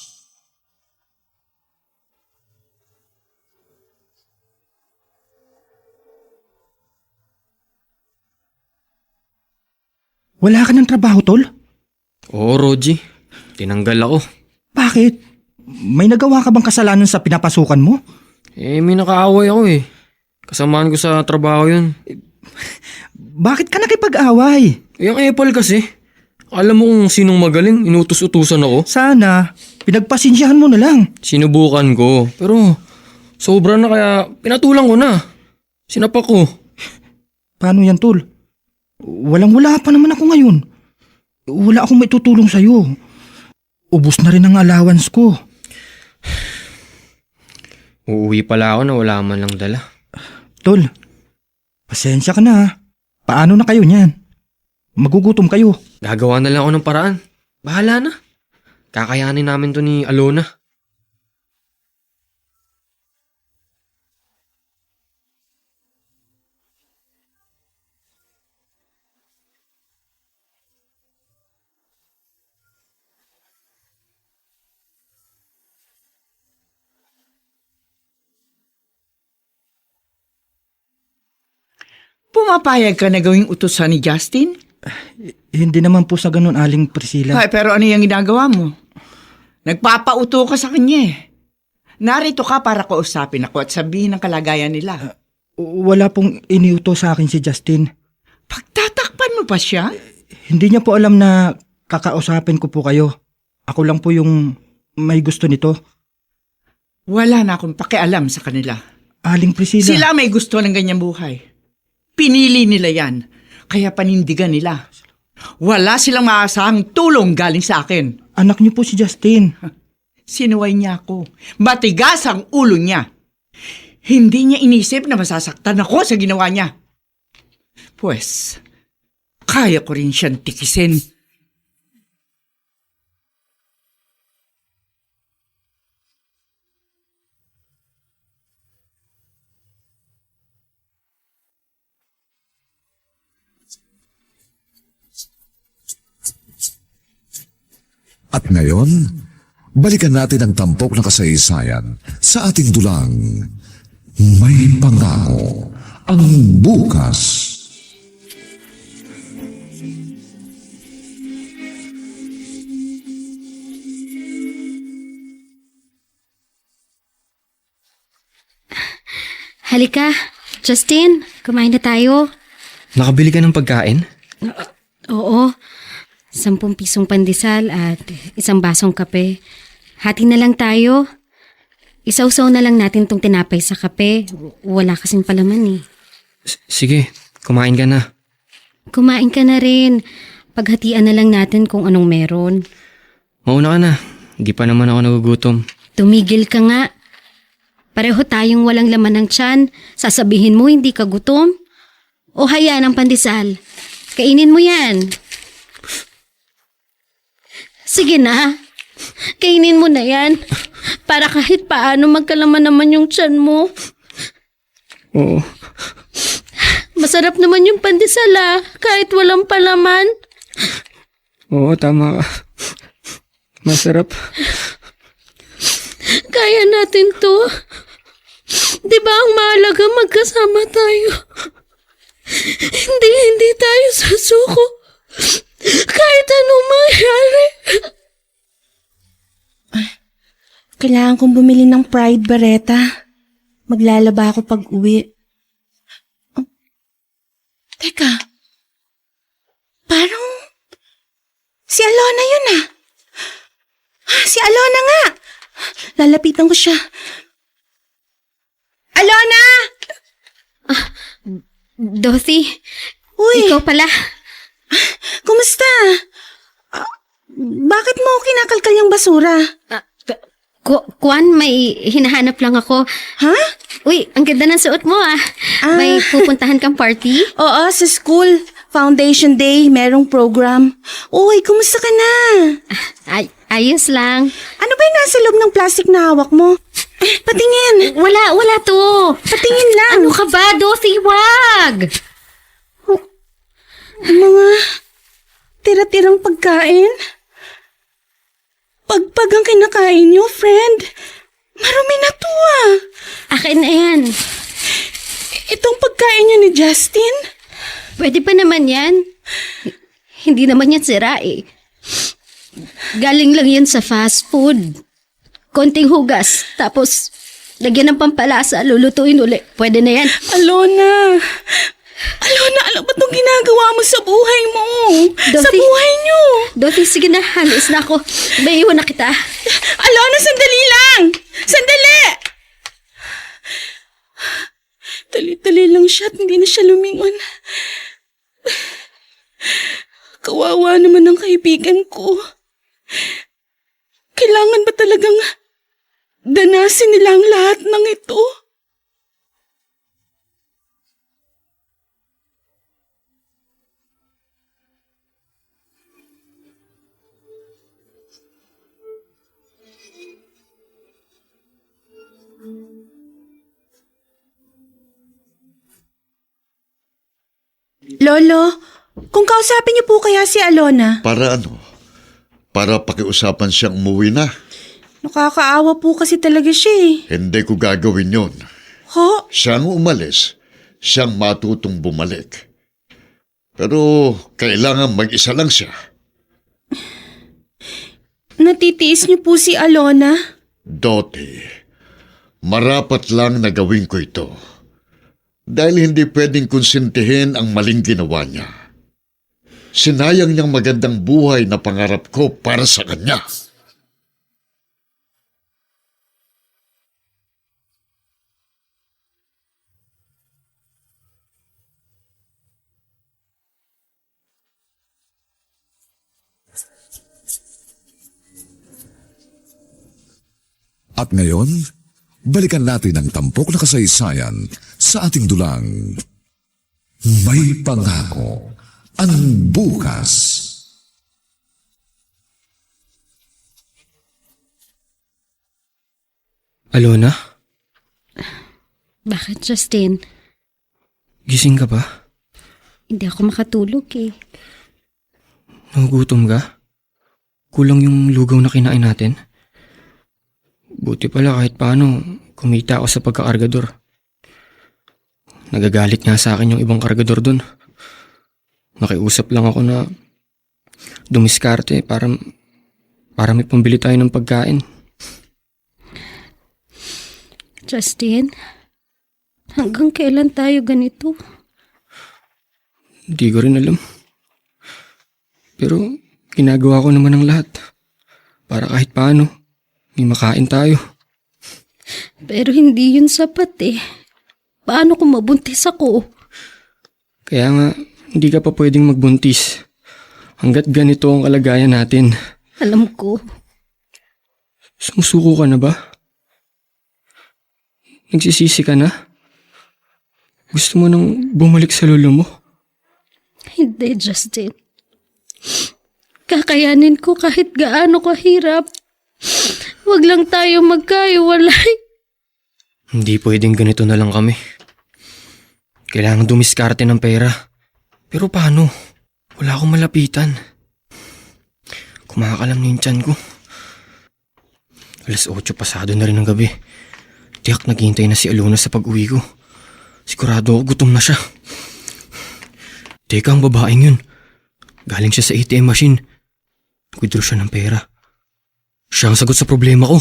F: Wala ka ng trabaho, Tol?
C: Oo, Rogie. Tinanggal ako.
F: Bakit? May nagawa ka bang kasalanan sa pinapasukan mo?
C: May nakaaway ako eh. Kasamaan ko sa trabaho yun.
F: Bakit ka nakipag-away?
C: Yung Apple kasi. Alam mo kung sinong magaling, inutos-utusan ako.
F: Sana, pinagpasensyahan mo na lang.
C: Sinubukan ko. Pero, sobra na kaya pinatulang ko na. Sinapak ko.
F: Paano yan, Tol? Walang-wala pa naman ako ngayon. Wala akong maitutulong sa'yo. Ubus na rin ang allowance ko.
C: Uuwi pala ako na wala man lang dala.
F: Tol, pasensya ka na ha. Paano na kayo niyan? Magugutom kayo.
C: Gagawa na lang ako ng paraan. Bahala na. Kakayanin namin to ni Alona.
E: Pumapayag ka na gawing utusan ni Justin?
F: Hindi naman po sa ganun, Aling Priscilla.
E: Ay, pero ano yung ginagawa mo? Nagpapauto ka sa kanya eh. Narito ka para kausapin ako at sabihin ang kalagayan nila.
F: Wala pong iniuto sa akin si Justin.
E: Pagtatakpan mo pa siya?
F: Hindi niya po alam na kakausapin ko po kayo. Ako lang po yung may gusto nito.
E: Wala na akong pakialam sa kanila.
F: Aling Priscilla.
E: Sila may gusto ng ganyang buhay. Pinili nila yan, kaya panindigan nila. Wala silang maasahang tulong galing sa akin.
F: Anak niyo po si Justin.
E: Sinuway niya ako. Matigas ang ulo niya. Hindi niya inisip na masasaktan ako sa ginawa niya. Pues, kaya ko rin siyang tikisin.
H: At ngayon, balikan natin ang tampok na kasaysayan sa ating dulang May Pangako. Ang bukas.
B: Halika, Justin, kumain na tayo.
C: Nakabili ka ng pagkain?
B: Oo, 10 pisong pandesal at 1 basong kape. Hati na lang tayo. Isawsaw na lang natin tong tinapay sa kape. Wala kasing palaman eh.
C: Sige, kumain ka na.
B: Kumain ka na rin. Paghatian na lang natin kung anong meron.
C: Mauna ka na. Hindi pa naman ako nagugutom.
B: Tumigil ka nga. Pareho tayong walang laman ng tiyan. Sasabihin mo hindi ka gutom? O hayaan ang pandesal. Kainin mo yan. Sige na. Kainin mo na yan. Para kahit paano magkalaman naman yung tiyan mo.
C: Oo.
B: Masarap naman yung pandesal kahit walang palaman.
C: Oo, tama ka. Masarap.
B: Kaya natin to. Di ba ang mahalaga magkasama tayo? Hindi tayo susuko. Kahit anong mangyari.
G: Kailangan kong bumili ng Pride Barretta. Maglalaba ako pag uwi. Oh. Teka. Parang si Alona yun Si Alona nga. Lalapitan ko siya. Alona!
B: Dorothy,
G: Uy!
B: ikaw pala.
G: Kumusta? Bakit mo kinakalkal yung basura?
B: Kwan, may hinahanap lang ako.
G: Ha?
B: Uy, ang ganda ng suot mo ah. May pupuntahan kang party?
G: Oo, sa school. Foundation Day, merong program. Uy, kumusta ka na?
B: Ayos lang.
G: Ano ba yung nasa loob ng plastic na hawak mo? Patingin.
B: Wala to.
G: Patingin lang.
B: Ano ka ba, Dothy? Wag!
G: Mga tira-tirang pagkain. Pagpag ang kinakain niyo, friend. Marumi na to ah.
B: Akin na yan.
G: Itong pagkain niyo ni Justin?
B: Pwede pa naman yan. Hindi naman yan sira eh. Galing lang yan sa fast food. Konting hugas, tapos lagyan ng pampalasa, lulutuin uli. Pwede na yan.
G: Alona, ano ba itong ginagawa mo sa buhay mo? Sa
B: Dothy.
G: buhay niyo?
B: Dothy, sige na, halis na ako. Maiwan na kita.
G: Alona, sandali lang! Sandali! Dali-dali lang siya at hindi na siya lumingon. Kawawa naman ang kaibigan ko. Kailangan ba talagang danasin nila ang lahat ng ito? Lolo, kung kausapin niyo po kaya si Alona.
D: Para ano? Para pakiusapan siyang umuwi na.
G: Nakakaawa po kasi talaga siya eh.
D: Hindi ko gagawin yon.
G: Ho?
D: Siyang umalis, siyang matutong bumalik. Pero kailangan mag-isa lang siya.
G: Natitiis niyo po si Alona?
D: Dottie, marapat lang na gawin ko ito. Dahil hindi pwedeng konsintihin ang maling ginawa niya. Sinayang niyang magandang buhay na pangarap ko para sa kanya.
A: At ngayon, balikan natin ang tampok na kasaysayan sa ating dulang. May pangako ang bukas.
C: Alona,
B: Bakit, Justin?
C: gising ka ba?
B: Hindi ako makatulog eh.
C: Nagugutom ka? Kulang yung lugaw na kinain natin? Buti pala kahit paano, kumita ako sa pagkakargador. Nagagalit nga sa akin yung ibang kargador dun. Nakiusap lang ako na dumiskarte para may pambili tayo ng pagkain.
B: Justin, hanggang kailan tayo ganito?
C: Hindi ko rin alam. Pero ginagawa ko naman ang lahat para kahit paano may makain tayo.
B: Pero hindi yun sapat eh. Paano kung mabuntis ako?
C: Kaya nga, hindi ka pa pwedeng magbuntis hanggat ganito ang kalagayan natin.
B: Alam ko.
C: Sumusuko ka na ba? Nagsisisi ka na? Gusto mo nang bumalik sa lolo mo?
B: Hindi, Justin. Kakayanin ko kahit gaano kahirap. Huwag lang tayo magkaiwalay.
C: Hindi pwedeng ganito na lang kami. Kailangan dumiskarte ng pera. Pero paano? Wala akong malapitan. Kumakalam na yung tiyan ko. 8:00 pasado na rin ng gabi. Tiyak naghihintay na si Alona sa pag-uwi ko. Sigurado ako gutom na siya. Teka, ang babaeng yun. Galing siya sa ATM machine. Nag-withdraw siya ng pera. Siya ang sagot sa problema ko.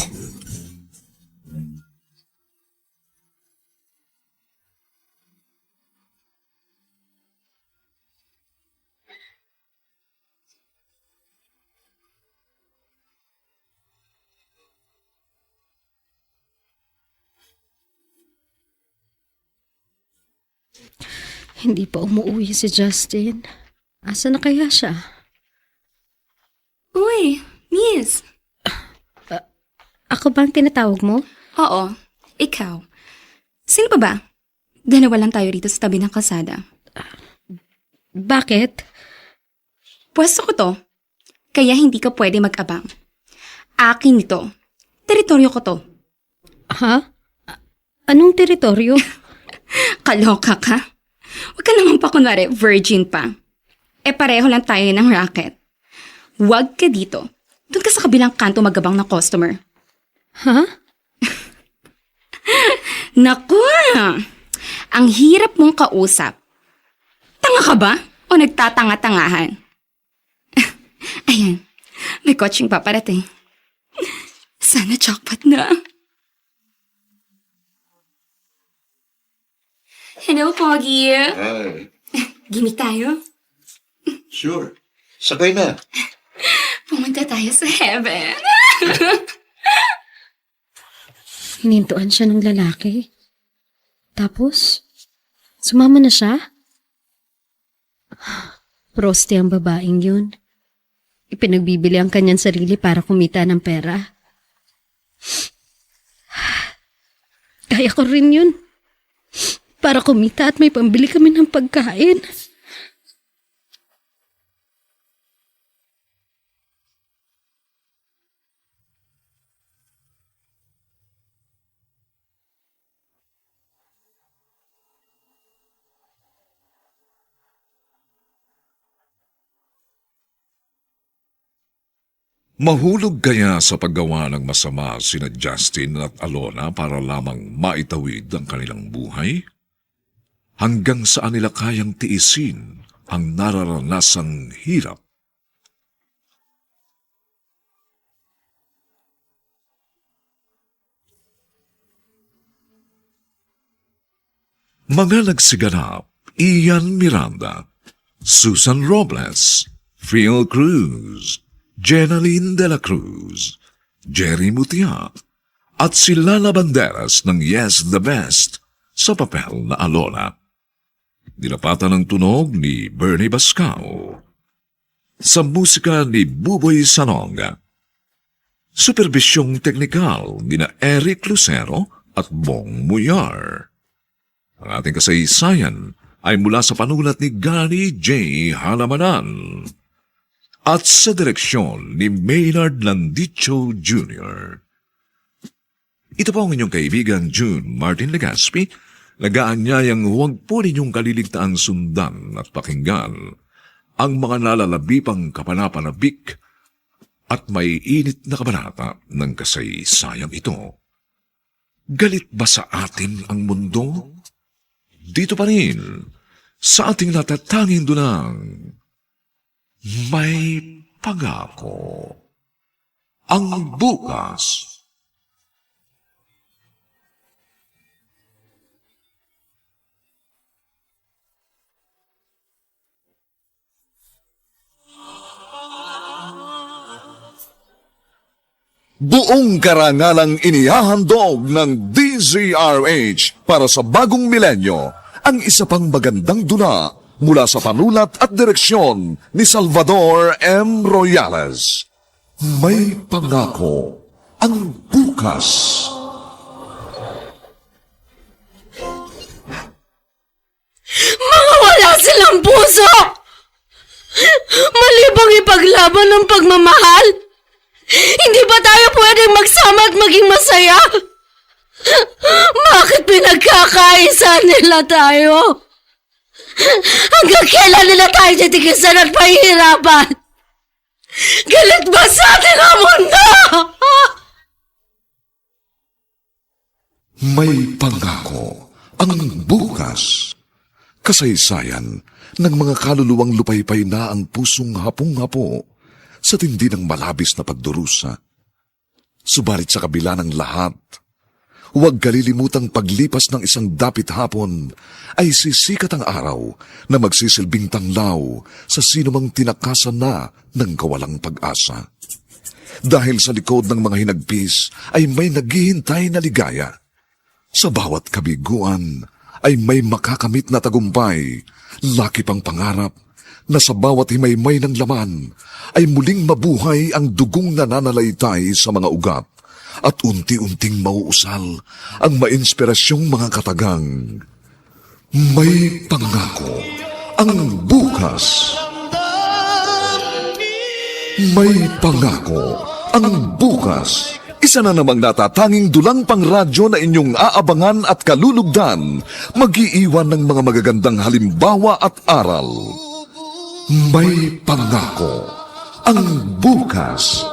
B: Hindi pa umuwi si Justin. Asa na kaya siya?
I: Uy, miss.
B: Ako ba ang tinatawag mo?
J: Oo, ikaw. Sino pa ba? Dalawa lang tayo rito sa tabi ng kalsada.
B: Bakit?
J: Pwesto ko to, kaya hindi ka pwede mag-abang. Akin ito. Teritoryo ko to.
B: Ha? Anong teritoryo?
J: Kaloka ka? Huwag ka naman pa kunwari virgin pa. Pareho lang tayo ng racket. Huwag ka dito. Doon ka sa kabilang kanto magabang ng customer.
B: Ha?
J: Naku! Ang hirap mong kausap. Tanga ka ba? O nagtatanga-tangahan? Ayan, may coaching paparating. Sana jackpot na. Hello, Pogi.
D: Ay,
J: Gimik tayo.
D: sure. Sakay na.
J: Pumunta tayo sa heaven.
B: Hinintuan siya ng lalaki. Tapos, sumama na siya? Proste ang babaeng yun. Ipinagbibili ang kanyang sarili para kumita ng pera. Kaya ko rin yun. Para kumita at may pambili kami ng pagkain.
A: Mahulog kaya sa paggawa ng masama sina Justin at Alona para lamang maitawid ang kanilang buhay? Hanggang saan nila kayang tiisin ang nararanasang hirap? Mga nagsiganap, Ian Miranda, Susan Robles, Phil Cruz, Jenaline de la Cruz, Jerry Mutia, at si Lala Banderas ng Yes the Best sa papel na Alona. Nilapatan ng tunog ni Bernie Bascao. Sa musika ni Buboy Sanonga. Superbisyong teknikal ni na Eric Lucero at Bong Muyar. Ang ating kasaysayan ay mula sa panulat ni Gary J. Halamanan at sa direksyon ni Maynard Landicho Jr. Ito po ang inyong kaibigan June Martin Legaspi, nagaanyayang huwag po ninyong kaliligtaan sundan at pakinggan ang mga nalalabipang kapanapanabik at may init na kabanata ng kasaysayang ito. Galit ba sa atin ang mundo? Dito pa rin, sa ating natatanging dunang, may pangako. Ang bukas.
H: Buong karangalang inihahandog ng DZRH para sa bagong milenyo ang isa pang magandang dula mula sa panulat at direksyon ni Salvador M. Royales. May pangako ang bukas.
B: Mga wala silang puso! Malibang ipaglaban ng pagmamahal! Hindi ba tayo pwedeng magsama at maging masaya? Bakit pinagkakaisa nila tayo? Hanggang kailan nila tayo titigisan at pahihirapan? Galit ba sa atin ang mundo?
A: May pangako ang bukas. Kasaysayan ng mga kaluluwang lupaypay na ang pusong hapong-hapo sa tindi ng malabis na pagdurusa. Subalit sa kabila ng lahat, huwag kalilimutang paglipas ng isang dapit hapon ay sisikat ang araw na magsisilbing tanglaw sa sinumang tinakasan na ng kawalang pag-asa. Dahil sa likod ng mga hinagpis ay may naghihintay na ligaya. Sa bawat kabiguan ay may makakamit na tagumpay, laki pang pangarap na sa bawat himaymay ng laman ay muling mabuhay ang dugong nananalaytay sa mga ugat at unti-unting mauusal ang mainspirasyong mga katagang. May pangako ang bukas. May pangako ang bukas. Isa na namang natatanging dulang pang radyo na inyong aabangan at kalulugdan, mag-iiwan ng mga magagandang halimbawa at aral. May pangako ang bukas.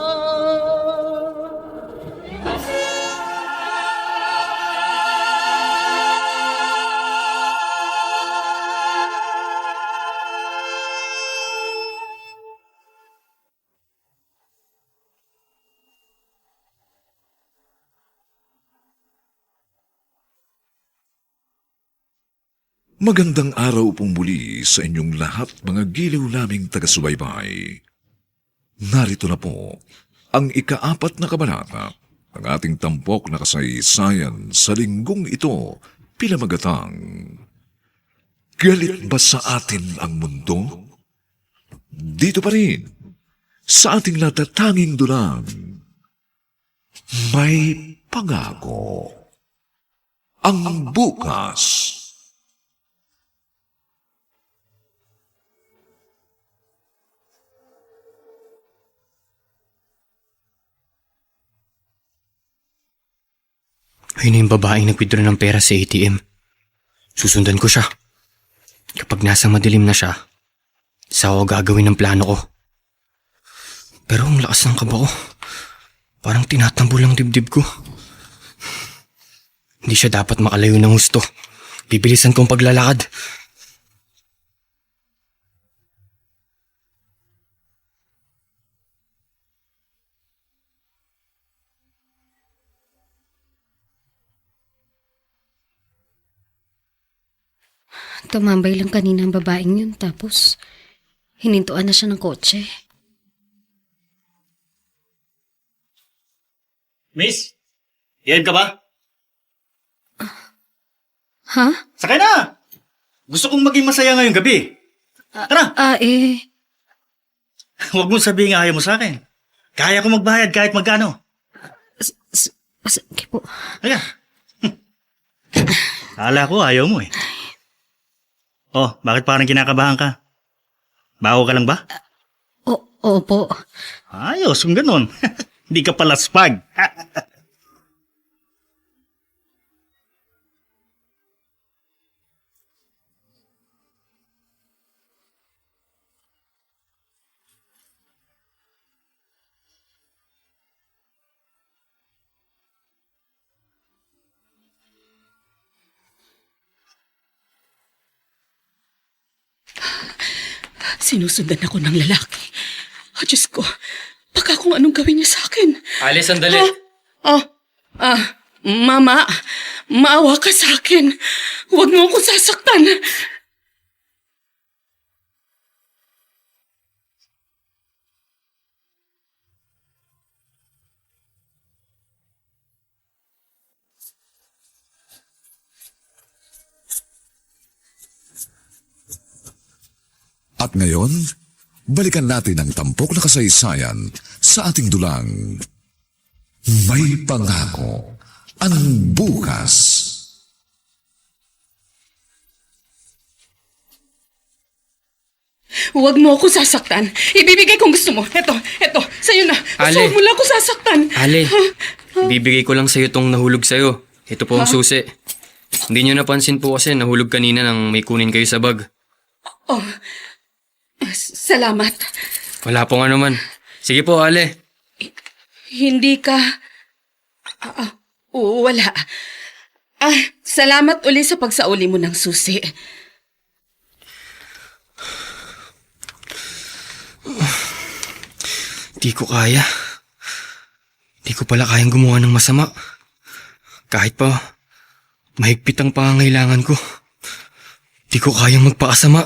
A: Magandang araw pong muli sa inyong lahat, mga giliw naming taga-subaybay. Narito na po ang ika-4 na kabanata ng ating tampok na kasaysayan sa linggong ito, pinamagatang Galit ba sa atin ang mundo? Dito pa rin, sa ating natatanging dulang, may pangako ang bukas.
C: Ayun na yung babaeng nag-withdraw ng pera sa ATM. Susundan ko siya. Kapag nasa madilim na siya, sa ako gagawin ng plano ko. Pero ang lakas ng kaba ko. Parang tinatambol ang dibdib ko. Hindi siya dapat makalayo ng husto. Bibilisan kong paglalakad.
B: Tumambay lang kanina ang babaeng yun, tapos hinintuan na siya ng kotse.
K: Miss, iyan ka ba?
B: Ha?
K: Sakay na! Gusto kong maging masaya ngayong gabi. Tara! Huwag mong sabihin ayaw mo sa akin. Kaya ko magbayad kahit magkano.
B: Sige po.
K: Kaya. Kala ko ayaw mo eh. Oh, bakit parang kinakabahan ka? Bago ka lang ba?
B: Opo.
K: Ayos, kung ganun. Hindi ka pala spag.
G: Sinusundan ako ng lalaki. Diyos ko, baka kung anong gawin niya sa akin.
C: Ali, sandali.
G: Mama, maawa ka sa akin. Huwag mo akong sasaktan.
A: At ngayon, balikan natin ang tampok na kasaysayan sa ating dulang. May pangako ang bukas.
G: Huwag mo akong sasaktan. Ibibigay kung gusto mo. Eto, sa'yo na.
C: Ale.
G: Huwag mo lang ako sasaktan.
C: Ale, bibigay ko lang sa'yo tong nahulog sa'yo. Ito po ang susi. Hindi nyo napansin po kasi nahulog kanina nang may kunin kayo sa bag.
G: Salamat.
C: Wala pong ano man. Sige po, Ale.
G: Hindi ka... wala. Salamat uli sa pagsauli mo ng susi.
C: Di ko kaya. Di ko pala kayang gumawa ng masama. Kahit pa mahigpit ang pangangailangan ko. Di ko kayang magpakasama.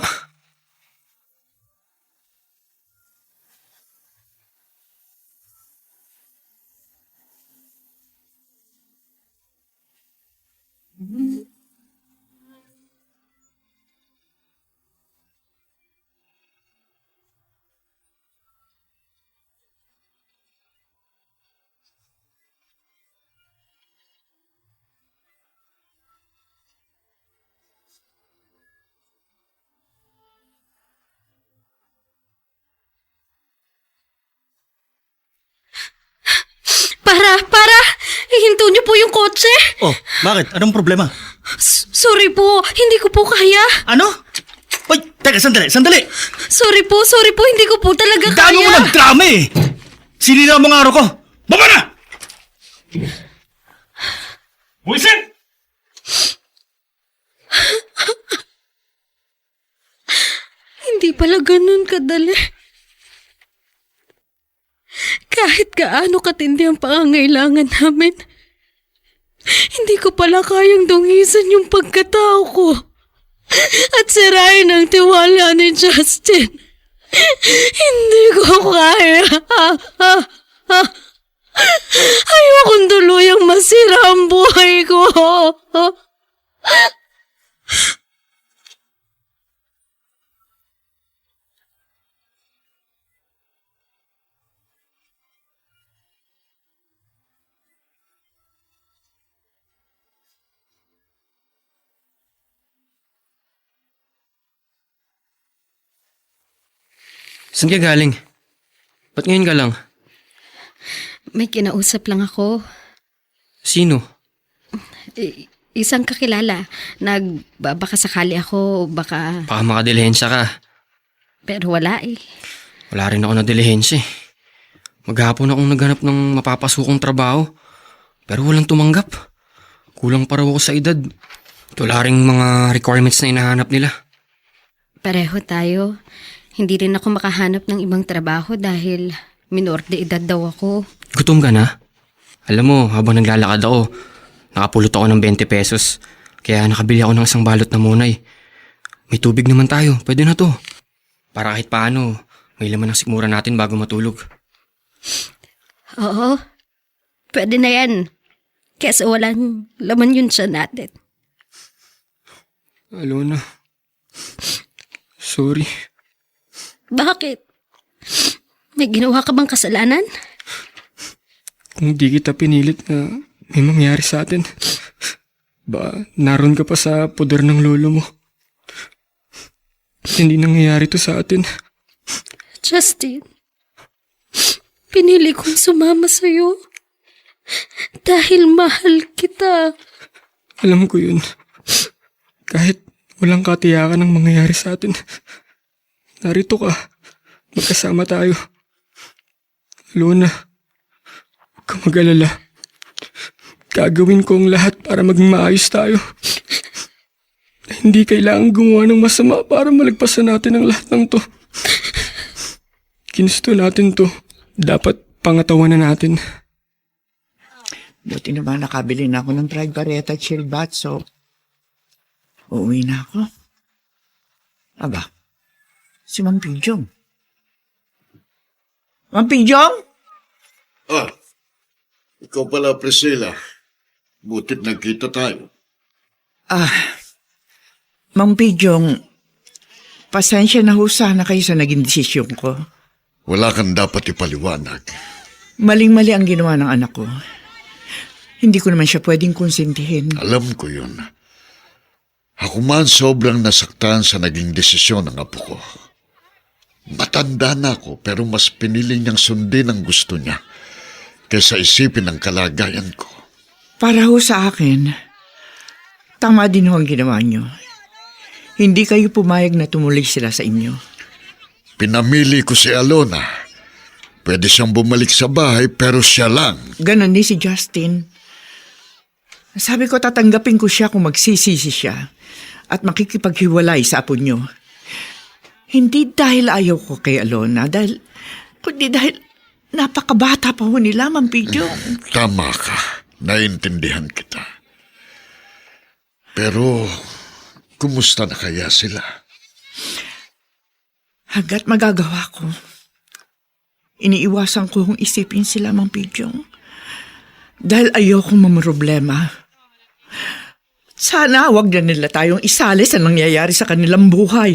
B: kotse.
K: Oh, bakit? Anong problema?
B: Sorry po, hindi ko po kaya.
K: Ano? Uy, teka, sandali!
B: Sorry po, hindi ko po talaga
K: Dami mo
B: kaya.
K: nagdrama eh! Sinira mo ang araw ko! Baba na! Buisit!
B: Hindi pala ganun kadali. Kahit gaano katindi ang pangangailangan namin, hindi ko pala kayang dungisan yung pagkatao ko at sirain ang tiwala ni Justin. Hindi ko kaya. Ayokong tuluyang masira ang buhay ko.
C: Saan ka galing? Ba't ngayon ka lang?
B: May kinausap lang ako.
C: Sino?
B: Isang kakilala. Baka sakali ako, baka...
C: Baka makadilihensya ka.
B: Pero wala eh.
C: Wala rin ako na dilihensya eh. Maghapon akong naghanap ng mapapasukong trabaho. Pero walang tumanggap. Kulang pa raw ako sa edad. Wala ring mga requirements na hinahanap nila.
B: Pareho tayo. Hindi rin ako makahanap ng ibang trabaho dahil minor de edad daw ako.
C: Gutom ka na? Alam mo, habang naglalakad ako, nakapulot ako ng 20 pesos. Kaya nakabili ako ng isang balot na munay. May tubig naman tayo, pwede na to. Para kahit paano, may laman ng sikmura natin bago matulog.
B: Oo, pwede na yan. Kesa walang laman yun siya natin.
C: Alona, sorry.
B: Bakit? May ginawa ka bang kasalanan?
C: Kung di kita pinilit na may mangyari sa atin, ba naroon ka pa sa poder ng lolo mo. At hindi nangyayari to sa atin.
B: Justin, pinili kong sumama sa'yo dahil mahal kita.
C: Alam ko yun. Kahit walang katiyakan ng mangyayari sa atin, narito ka. Magkasama tayo. Luna, huwag ka mag-alala. Gagawin ko ang lahat para maging maayos tayo. Hindi kailangan gumawa ng masama para malagpasan natin ang lahat ng to. Ginusto natin to. Dapat pangatawanan natin.
E: Buti naman nakabili na ako ng dried bareta at chilled bath, so uuwi na ako. Aba, si Mang Pijong. Mang Pijong?
D: Ah, ikaw pala, Priscilla. Butit nagkita tayo.
E: Mang Pijong, pasensya na ho sana kayo sa naging desisyon ko.
D: Wala kang dapat ipaliwanag.
E: Maling-mali ang ginawa ng anak ko. Hindi ko naman siya pwedeng konsentihin.
D: Alam ko yun. Ako man sobrang nasaktan sa naging desisyon ng apo ko. Matanda na ako pero mas pinili niyang sundin ang gusto niya kaysa isipin ang kalagayan ko.
E: Para ho sa akin, tama din ho ang ginawa niyo. Hindi kayo pumayag na tumuloy sila sa inyo.
D: Pinamili ko si Alona. Pwede siyang bumalik sa bahay pero siya lang.
E: Ganon din si Justin. Sabi ko tatanggapin ko siya kung magsisisi siya at makikipaghiwalay sa apo niyo. Hindi dahil ayaw ko kay Alona, kundi dahil napakabata pa ho nila, Mang Pijong.
D: Tama ka. Naintindihan kita. Pero, kumusta na kaya sila?
E: Hanggat magagawa ko, iniiwasan ko kung isipin sila, Mang Pijong. Dahil ayokong mamroblema. Sana wag na nila tayong isali sa nangyayari sa kanilang buhay.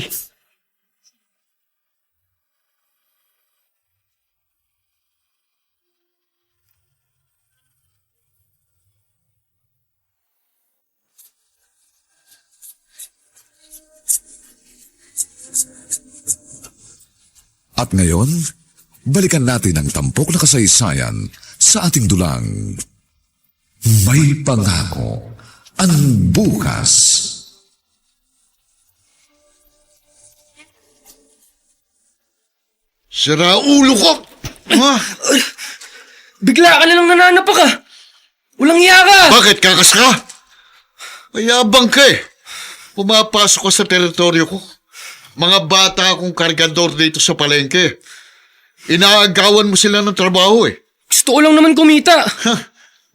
H: At ngayon, balikan natin ang tampok na kasaysayan sa ating dulang. May pangako ang bukas.
D: Sira ulo ko! Ha?
C: Bigla ka na lang nananapak ka. Walang iya ka.
D: Bakit kakas ka? Mayabang ka eh. Pumapasok ka sa teritoryo ko. Mga bata akong kargador dito sa palengke. Inaagawan mo sila ng trabaho eh.
C: Gusto ko lang naman kumita.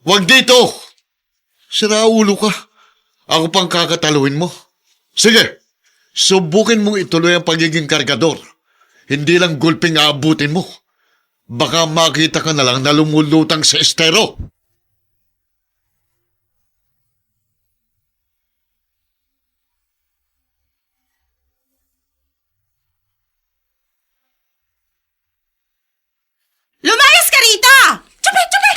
D: Wag dito! Sira ulo ka. Ako pang kakataluin mo. Sige, subukin mong ituloy ang pagiging kargador. Hindi lang gulping aabutin mo. Baka makita ka na lang na lumulutang sa estero.
G: Lumayas ka rito! Tsupi, tsupi!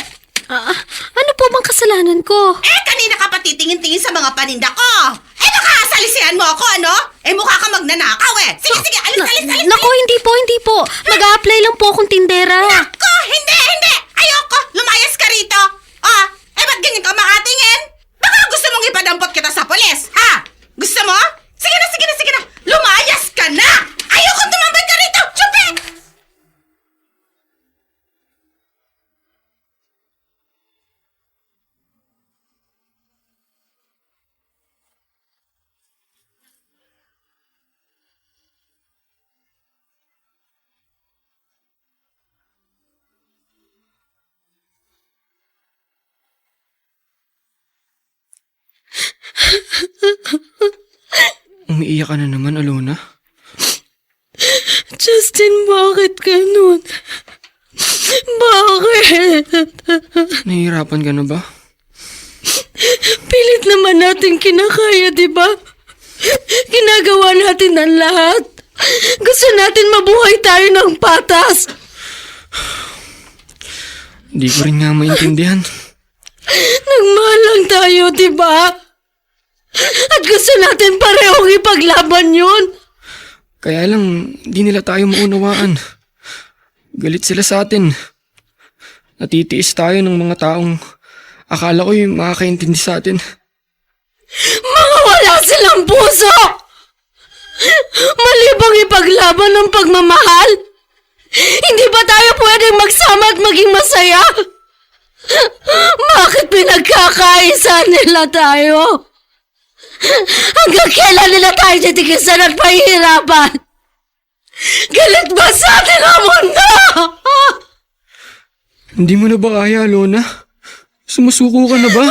B: Ano po bang kasalanan ko?
G: Kanina ka pa titingin-tingin sa mga paninda ko. Baka salisihan mo ako, ano? Mukha ka magnanakaw eh. Sige, sige, alis.
B: Naku, hindi po. Mag-a-apply lang po akong tindera.
G: Naku, hindi! Ayoko! Lumayas ka rito! Ba't ganyan ka makatingin? Baka gusto mong ipadampot kita sa polis, ha? Gusto mo? Sige na! Lumayas ka na! Ayoko tumambay ka rito! Tsupi!
C: Umiiyak ka na naman, Alona.
B: Justin, bakit ganun? Bakit?
C: Nahihirapan ka na ba?
B: Pilit naman natin kinakaya, di ba? Ginagawa natin ang lahat. Gusto natin mabuhay tayo ng patas.
C: Hindi ko rin nga maintindihan.
B: Nagmahal lang tayo, di ba? At gusto natin parehong ipaglaban yun.
C: Kaya lang, di nila tayo maunawaan. Galit sila sa atin. Natitiis tayo ng mga taong akala ko'y makakaintindi sa atin.
B: Mga wala silang puso! Mali bang ipaglaban ng pagmamahal? Hindi ba tayo pwedeng magsama at maging masaya? Bakit pinagkakaisa nila tayo? Hanggang kailan nila tayo titigisan at pahihirapan? Galit ba sa atin ang mundo?
C: Hindi mo na ba kaya, Alona? Sumusuko ka na ba?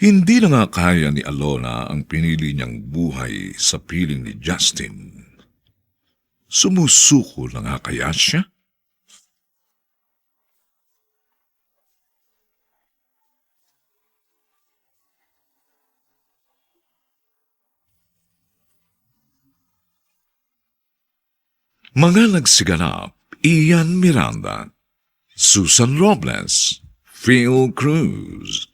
A: Hindi na nga kaya ni Alona ang pinili niyang buhay sa piling ni Justin. Sumusuko na nga kaya siya? Mga nagsiganap, Ian Miranda, Susan Robles, Phil Cruz,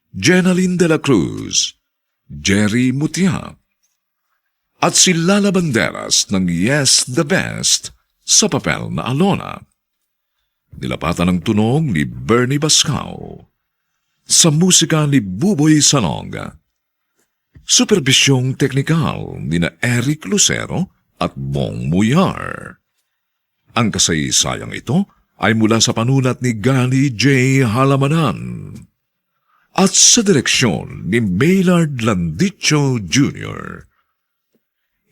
A: Jenaline de la Cruz, Jerry Mutia, at si Lala Banderas ng Yes the Best sa papel na Alona. Nilapatan ng tunog ni Bernie Bascao, sa musika ni Buboy Salonga, superbisyong teknikal ni na Eric Lucero at Bong Muyar. Ang kasaysayang ito ay mula sa panulat ni Gani J. Halamanan at sa direksyon ni Maynard Landicho Jr.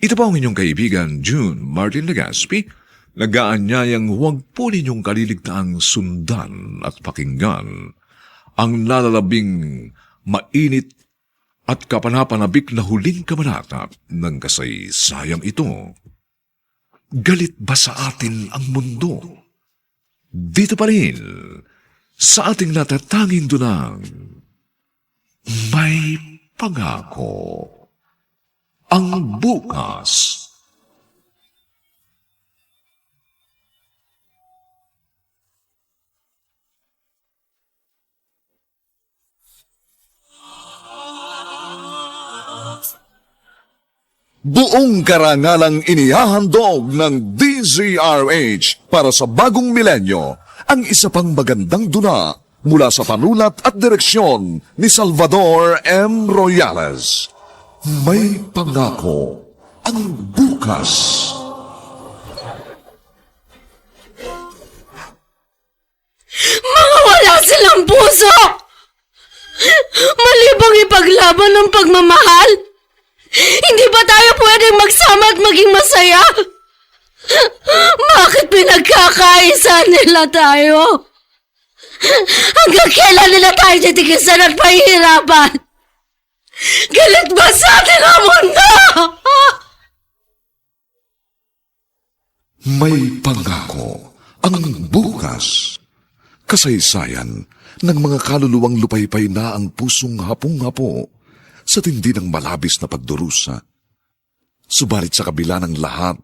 A: Ito po ang inyong kaibigan June Martin Legaspi, nag-aanyayang huwag po ninyong kaliligtaang sundan at pakinggan ang nalalabing mainit at kapanapanabik na huling kabanata ng kasaysayang ito. Galit ba sa atin ang mundo? Dito pa rin, sa ating natatanging dunang, may pangako ang bukas.
H: Buong karangalang inihahandog ng DZRH para sa bagong milenyo ang isa pang magandang duna mula sa panulat at direksyon ni Salvador M. Royales. May pangako ang bukas.
B: Mga wala silang puso! Malibang ipaglaban ng pagmamahal, hindi ba tayo pwedeng magsama at maging masaya? Bakit pinagkakaisa nila tayo? Hanggang kailan nila tayo titigisan at pahihirapan? Galit ba sa atin ang mundo?
H: May pangako ang bukas. Kasaysayan ng mga kaluluwang lupaypay na ang pusong hapong-hapo sa tindi ng malabis na pagdurusa. Subalit sa kabila ng lahat,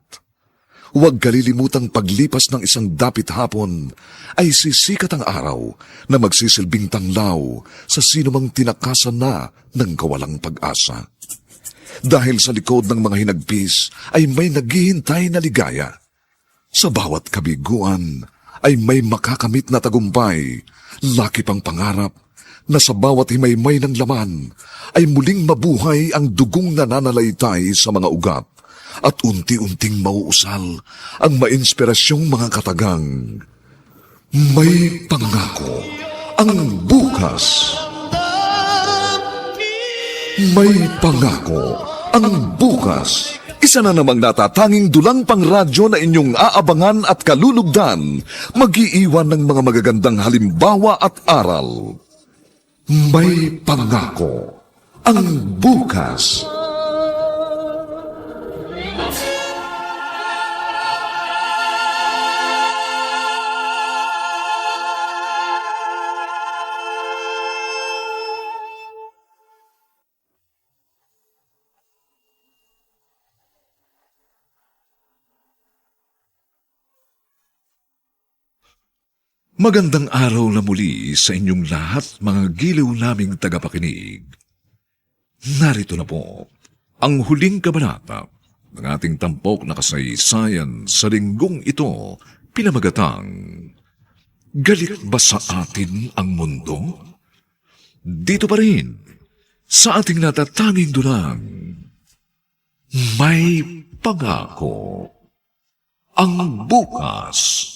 H: huwag kalilimutang paglipas ng isang dapit hapon ay sisikat ang araw na magsisilbing tanglaw sa sinumang tinakasan na ng kawalang pag-asa. Dahil sa likod ng mga hinagpis ay may naghihintay na ligaya. Sa bawat kabiguan ay may makakamit na tagumpay, laki pang pangarap na sa bawat himaymay ng laman ay muling mabuhay ang dugong nananalaytay sa mga ugat at unti-unting mauusal ang mainspirasyong mga katagang. May pangako ang bukas. May pangako ang bukas. Isa na namang natatanging dulang pang radyo na inyong aabangan at kalulugdan, mag-iiwan ng mga magagandang halimbawa at aral. May pangako ang bukas. Magandang araw na muli sa inyong lahat, mga giliw naming tagapakinig. Narito na po ang huling kabanata ng ating tampok na kasaysayan sa linggong ito, pinamagatang Galit ba sa atin ang mundo? Dito pa rin, sa ating natatanging dulang, may pangako ang bukas.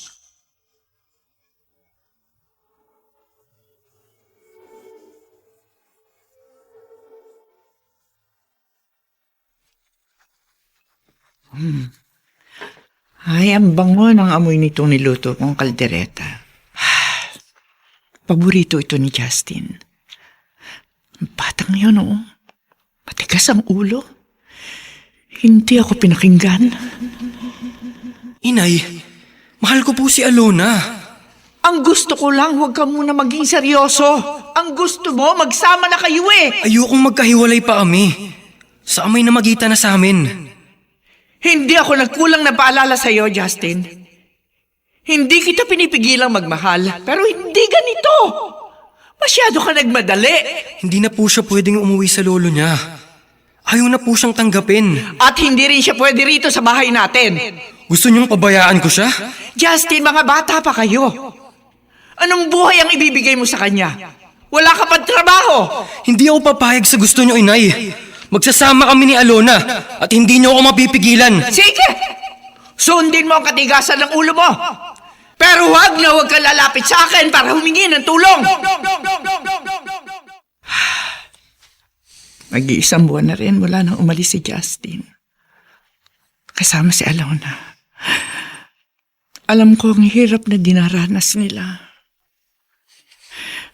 E: Ay, ang bango ng amoy nitong niluto kong kaldereta. Paborito ito ni Justin. Ang batang yun, oo. Matigas ang ulo. Hindi ako pinakinggan.
C: Inay, mahal ko po si Alona.
E: Ang gusto ko lang, huwag ka muna maging seryoso. Ang gusto mo, magsama na kayo eh.
C: Ayokong magkahiwalay pa kami. Sa amoy na magitan na sa amin.
E: Hindi ako nagkulang na paalala sa'yo, Justin. Hindi kita pinipigilang magmahal, pero hindi ganito. Masyado ka nagmadali.
C: Hindi na po siya pwedeng umuwi sa lolo niya. Ayaw na po siyang tanggapin.
E: At hindi rin siya pwede rito sa bahay natin.
C: Gusto niyong pabayaan ko siya?
E: Justin, mga bata pa kayo. Anong buhay ang ibibigay mo sa kanya? Wala ka pang trabaho.
C: Hindi ako papayag sa gusto niyo, Inay. Magsasama kami ni Alona at hindi niyo ako mapipigilan.
E: Sige! Sundin mo ang katigasan ng ulo mo. Pero huwag ka lalapit sa akin para humingi ng tulong. Mag-iisang buwan na rin mula nang umalis si Justin. Kasama si Alona. Alam ko ang hirap na dinaranas nila.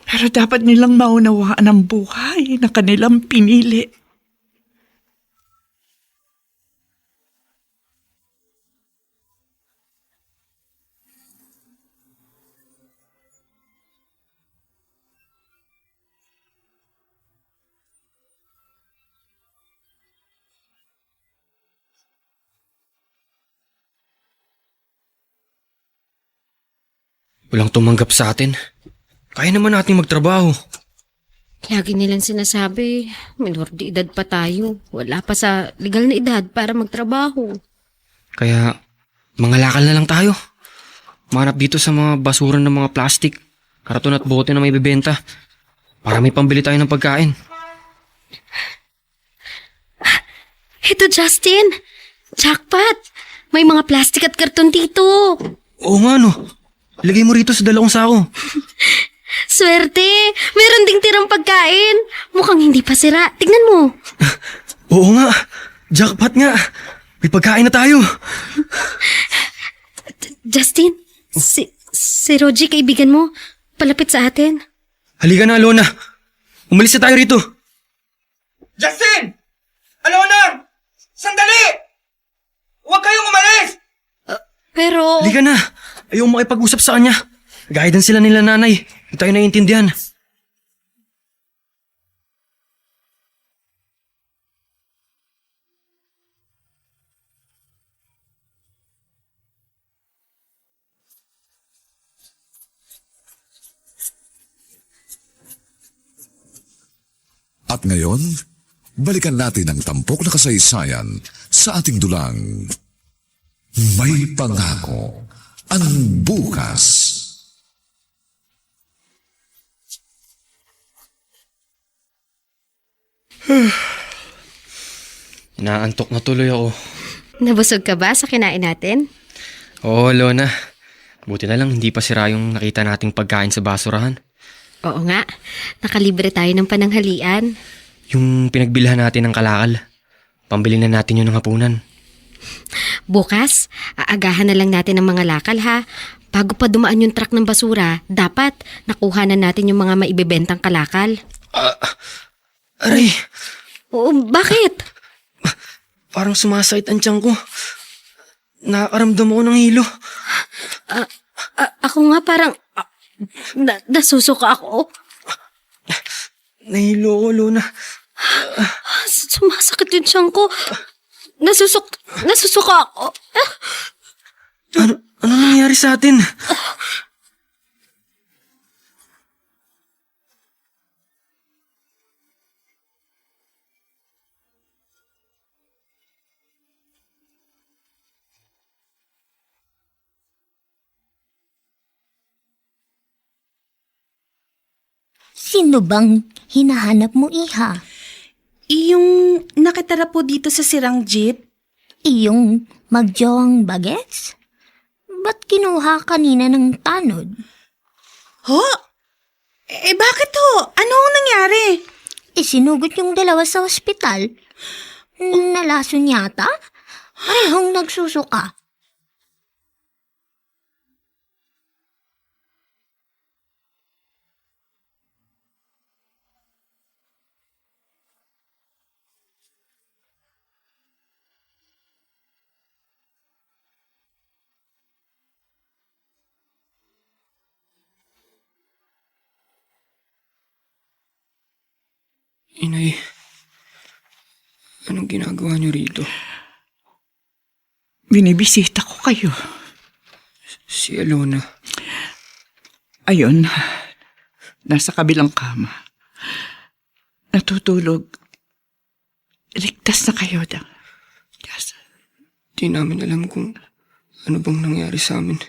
E: Pero dapat nilang maunawaan ang buhay na kanilang pinili.
C: Walang tumanggap sa atin. Kaya naman nating magtrabaho.
B: Lagi nilang sinasabi, minor de edad pa tayo. Wala pa sa legal na edad para magtrabaho.
C: Kaya, mangalakal na lang tayo. Manap dito sa mga basura ng mga plastic, karton at bote na may bibenta. Para may pambili tayo ng pagkain.
B: Ito, Justin! Jackpot! May mga plastic at karton dito.
C: Oo nga no. Ilagay mo rito sa dalawang sako.
B: Swerte! Meron ding tirang pagkain. Mukhang hindi pa sira. Tignan mo.
C: Oo nga. Jackpot nga. May pagkain na tayo.
B: Justin, si Rogie, kaibigan mo, palapit sa atin.
C: Halika na, Alona. Umalis na tayo rito.
F: Justin! Alona! Sandali! Huwag kayong umalis!
B: Pero...
C: Halika na. Ayaw makipag-usap sa kanya. Guidance sila nila nanay. Hindi tayo naiintindihan.
A: At ngayon, balikan natin ang tampok na kasaysayan sa ating dulang. May pangako ang bukas.
C: Inaantok na tuloy ako.
B: Nabusog ka ba sa kinain natin?
C: Oo, Lona. Buti na lang hindi pa sira yung nakita nating pagkain sa basurahan.
B: Oo nga. Nakalibre tayo ng pananghalian.
C: Yung pinagbilhan natin ng kalakal. Pambili na natin yun ng hapunan.
B: Bukas, aagahan na lang natin ang mga lakal ha. Bago pa dumaan yung truck ng basura, dapat nakuha na natin yung mga maibebentang kalakal.
C: Aray!
B: Oo, bakit?
C: Parang sumasakit ang tiyan ko. Nakakaramdam ako ng hilo.
B: Ako nga parang... nasusuka ako.
C: Nahilo ako, Lona.
B: Sumasakit yung tiyan ko. Nasusuka ako.
C: Ano nangyari sa atin?
I: Sino bang hinahanap mo, Iha?
G: Iyong nakitara po dito sa sirang jeep?
I: Iyong magjawang bagets? Ba't kinuha kanina ng tanod?
G: Ho? Bakit ho? Ano ang nangyari?
I: Isinugot yung dalawa sa ospital. Nalason yata? Parehong nagsusuka.
C: Inay, anong ginagawa niyo rito?
E: Binibisita ko kayo.
C: Si Alona.
E: Ayun, nasa kabilang kama. Natutulog. Ligtas na kayo. Yes.
C: Di namin alam kung ano bang nangyari sa amin.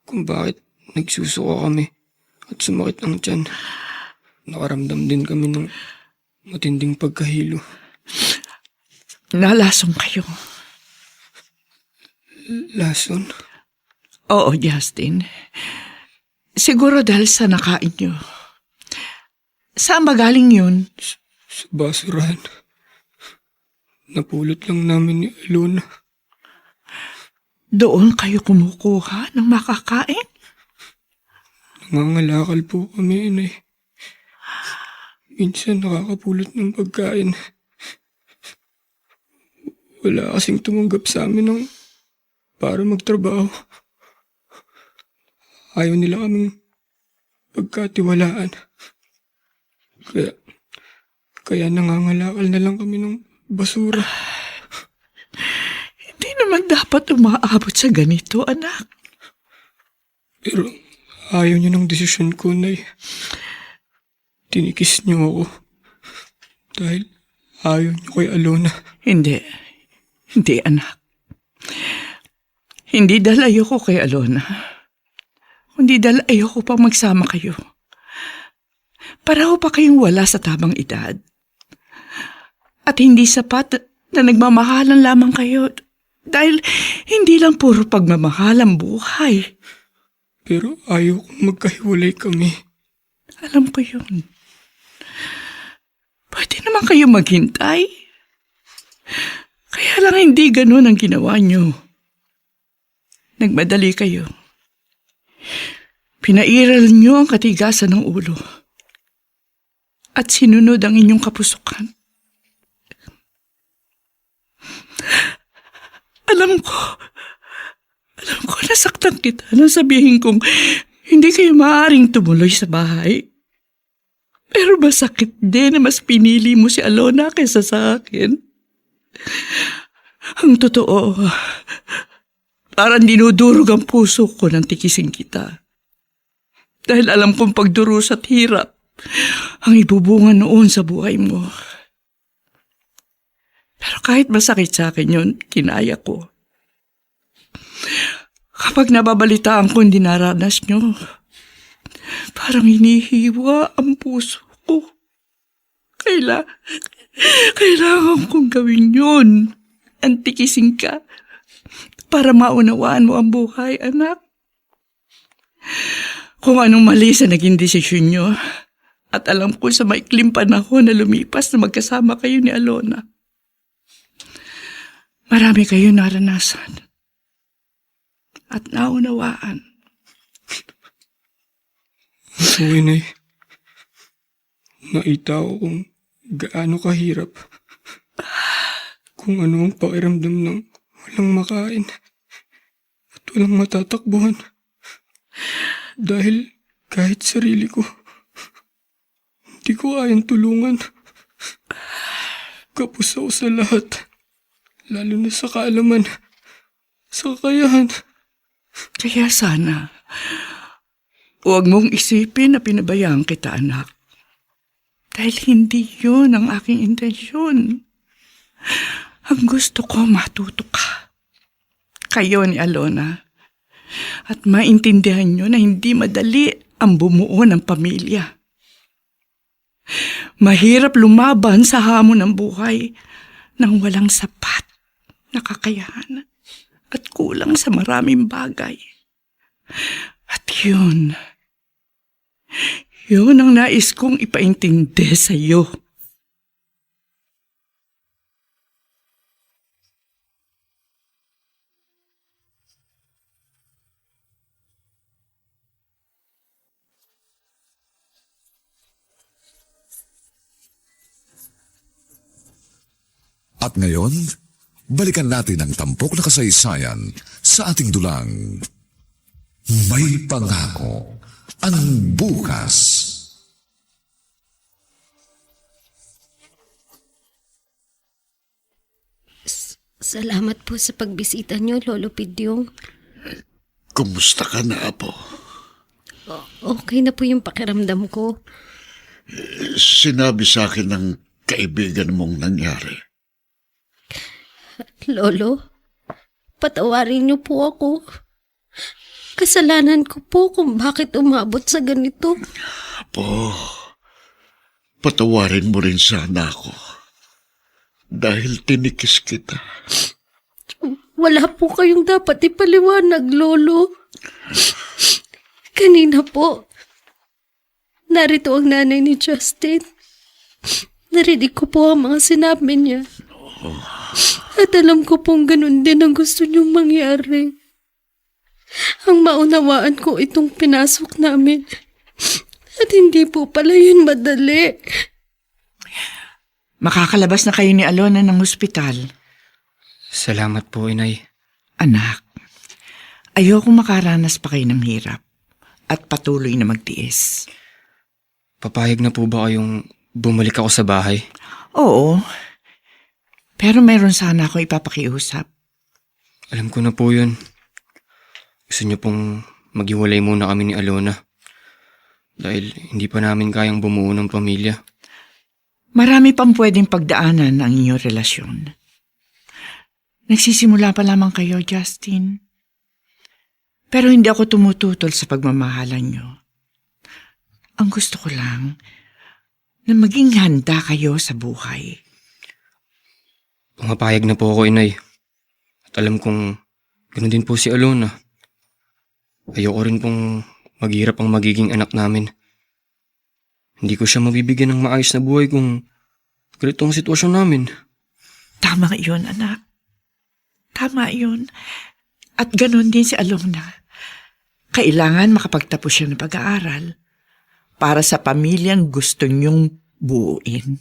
C: Kung bakit nagsusuka kami at sumakit ang tiyan. Nakaramdam din kami ng matinding pagkahilo.
E: Nalasong kayo.
C: Lason?
E: Oo, Justin. Siguro dahil sa nakain nyo. Saan ba galing yun?
C: Sa basurahan. Napulot lang namin ni Alona.
E: Doon kayo kumukuha ng makakain?
C: Nangangalakal po kami, Inay. Minsan nakakapulot ng pagkain. Wala kasing tumanggap sa amin ng para magtrabaho. Ayaw nila kaming pagkatiwalaan. Kaya nangangalakal na lang kami ng basura.
E: Hindi naman dapat umaabot sa ganito, anak.
C: Pero ayaw niyo ng desisyon ko, Nay. tinikis niyo ako. Dahil ayaw niyo kay Alona.
E: Hindi. Hindi, anak. Hindi dahil ayoko kay Alona. Kundi dahil ayoko pang magsama kayo. Pareho pa kayong wala sa tamang edad. At hindi sapat na nagmamahalan lamang kayo. Dahil hindi lang puro pagmamahal ang buhay.
C: Pero ayaw kong magkahiwalay kami.
E: Alam ko yun. Pwede naman kayo maghintay. Kaya lang hindi ganun ang ginawa nyo. Nagmadali kayo. Pinairal nyo ang katigasan ng ulo. At sinunod ang inyong kapusukan. Alam ko nasaktan kita nang sabihin kong hindi kayo maaaring tumuloy sa bahay. Pero masakit din na mas pinili mo si Alona kaysa sa akin. Ang totoo, parang dinudurog ang puso ko nang tikisin kita. Dahil alam kong pagdurusa at hirap ang ibubunga noon sa buhay mo. Pero kahit masakit sa akin yun, kinaya ko. Kapag nababalitaan ko hindi naranas nyo, parang hinihiwa ang puso ko. Kailangan kong gawin yun. Antikisin ka para maunawaan mo ang buhay, anak. Kung anong mali sa naging desisyon nyo, at alam ko sa maikling panahon na lumipas na magkasama kayo ni Alona. Marami kayo naranasan at naunawaan.
C: Okay, Nay. Nakita ko kung gaano kahirap. Kung ano ang pakiramdam ng walang makain at walang matatakbuhan. Dahil kahit sarili ko, hindi ko kayang tulungan. Kapos ako sa lahat. Lalo na sa kaalaman, sa kakayahan.
E: Kaya sana, huwag mong isipin na pinabayaan kita, anak. Dahil hindi yun ang aking intensyon. Ang gusto ko matuto ka. Kayo ni Alona. At maintindihan nyo na hindi madali ang bumuo ng pamilya. Mahirap lumaban sa hamon ng buhay nang walang sapat na kakayahan at kulang sa maraming bagay. At yun ang nais kong ipaintindi sa iyo.
H: At ngayon, balikan natin ang tampok na kasaysayan sa ating dulang. May pangako ang bukas.
B: Salamat po sa pagbisita niyo, Lolo Pidyong.
D: Kumusta ka na, Apo?
B: Okay na po yung pakiramdam ko.
D: Sinabi sa akin ng kaibigan mong nangyari.
B: Lolo, patawarin niyo po ako. Kasalanan ko po kung bakit umabot sa ganito.
D: Apo, patawarin mo rin sana ako. Dahil tinikis kita.
B: Wala po kayong dapat ipaliwanag, Lolo. Kanina po, narito ang nanay ni Justin. Narinig ko po ang mga sinabi niya. At alam ko pong ganun din ang gusto niyong mangyari. Ang maunawaan ko itong pinasok namin. At hindi po pala yun madali.
E: Makakalabas na kayo ni Alona ng ospital.
C: Salamat po, Inay.
E: Anak, ayokong makaranas pa kayo ng hirap at patuloy na magtiis.
C: Papayag na po ba kayong bumalik ako sa bahay?
E: Oo, pero meron sana ako ipapakiusap.
C: Alam ko na po yun. Gusto niyo pong maghiwalay muna kami ni Alona. Dahil hindi pa namin kayang bumuo ng pamilya.
E: Marami pang pwedeng pagdaanan ang inyong relasyon. Nagsisimula pa lamang kayo, Justin. Pero hindi ako tumututol sa pagmamahalan nyo. Ang gusto ko lang na maging handa kayo sa buhay.
C: Pumapayag na po ako, Inay. At alam kong ganoon din po si Alona. Ayoko rin pong maghirap ang magiging anak namin. Hindi ko siya mabibigyan ng maayos na buhay kung ganito ang sitwasyon namin.
E: Tama yun, anak. Tama yun. At ganun din si Alona. Kailangan makapagtapos siya ng pag-aaral para sa pamilyang gusto niyong buuin.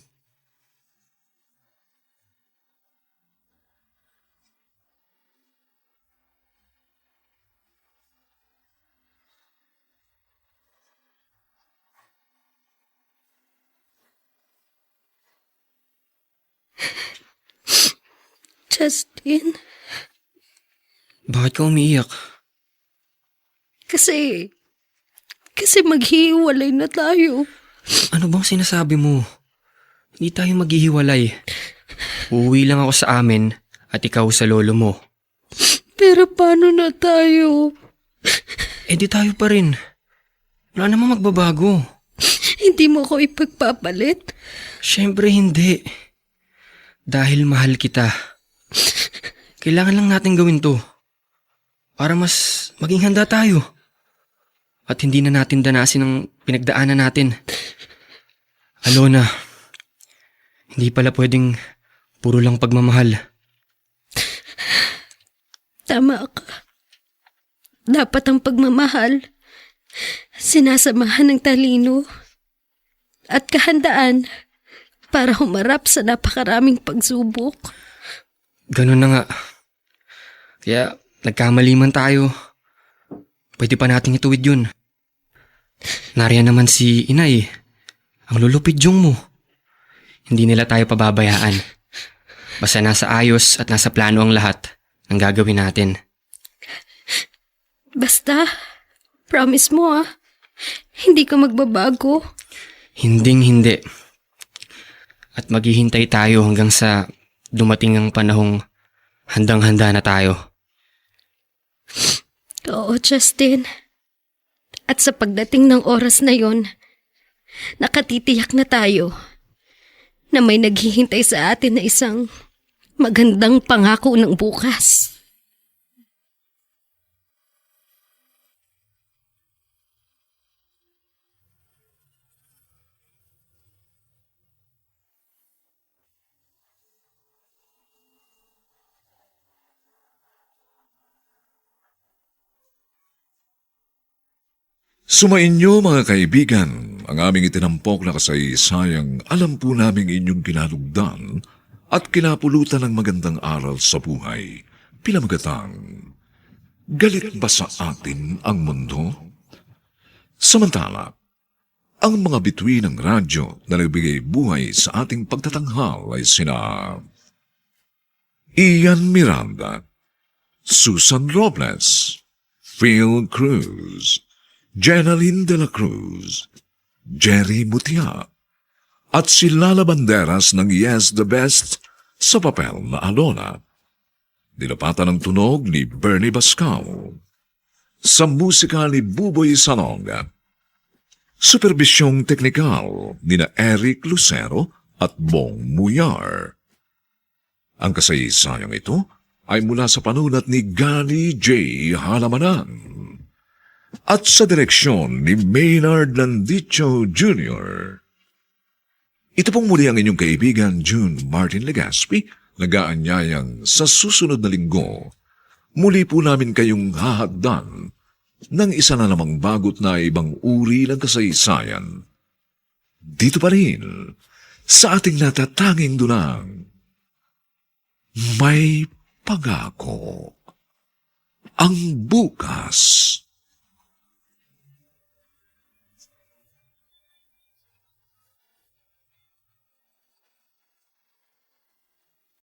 B: Justin,
C: Bakit ka umiiyak?
B: kasi maghihiwalay na tayo.
C: Ano bang sinasabi mo? Hindi tayo maghihiwalay. Uuwi lang ako sa amin at ikaw sa lolo mo.
B: Pero paano na tayo?
C: Eh di tayo pa rin. Wala namang magbabago.
B: Hindi mo ko ipagpapalit?
C: Siyempre hindi. Dahil mahal kita. Kailangan lang natin gawin to. Para mas maging handa tayo. At hindi na natin danasin ang pinagdaanan natin. Alona, hindi pala pwedeng puro lang pagmamahal.
B: Tama ka. Dapat ang pagmamahal, sinasamahan ng talino at kahandaan para humarap sa napakaraming pagsubok.
C: Ganun na nga. Kaya nagkamali man tayo. Pwede pa nating ituwid yun. Nariyan naman si Inay, ang lulupidyong mo. Hindi nila tayo pababayaan. Basta nasa ayos at nasa plano ang lahat ng gagawin natin.
B: Basta, promise mo hindi ka magbabago.
C: Hinding-hindi. At maghihintay tayo hanggang sa dumating ang panahong handang-handa na tayo.
B: Oo, Justin. At sa pagdating ng oras na yon, nakatitiyak na tayo na may naghihintay sa atin na isang magandang pangako ng bukas.
A: Sumainyo mga kaibigan, ang aming itinampok na kasaysayang alam po naming inyong kinalugdan at kinapulutan ng magandang aral sa buhay. Pinamagatang, galit ba sa atin ang mundo? Samantala, ang mga bituin ng radyo na nagbigay buhay sa ating pagtatanghal ay sina Ian Miranda, Susan Robles, Phil Cruz, Jenaline de la Cruz, Jerry Mutia, at si Lala Banderas ng Yes the Best sa papel na Alona. Nilapatan ng tunog ni Bernie Bascal. Sa musika ni Buboy Salonga. Superbisyong teknikal ni na Eric Lucero at Bong Muyar. Ang kasaysayang ito ay mula sa panulat ni Gani J. Halamanan at sa direksyon ni Maynard Landicho Jr. Ito pong muli ang inyong kaibigan June Martin Legaspi, nag-aanyayang sa susunod na linggo, muli po namin kayong hahaddan ng isa na namang bagot na ibang uri ng kasaysayan. Dito pa rin, sa ating natatanging dunang, may pangako ang bukas.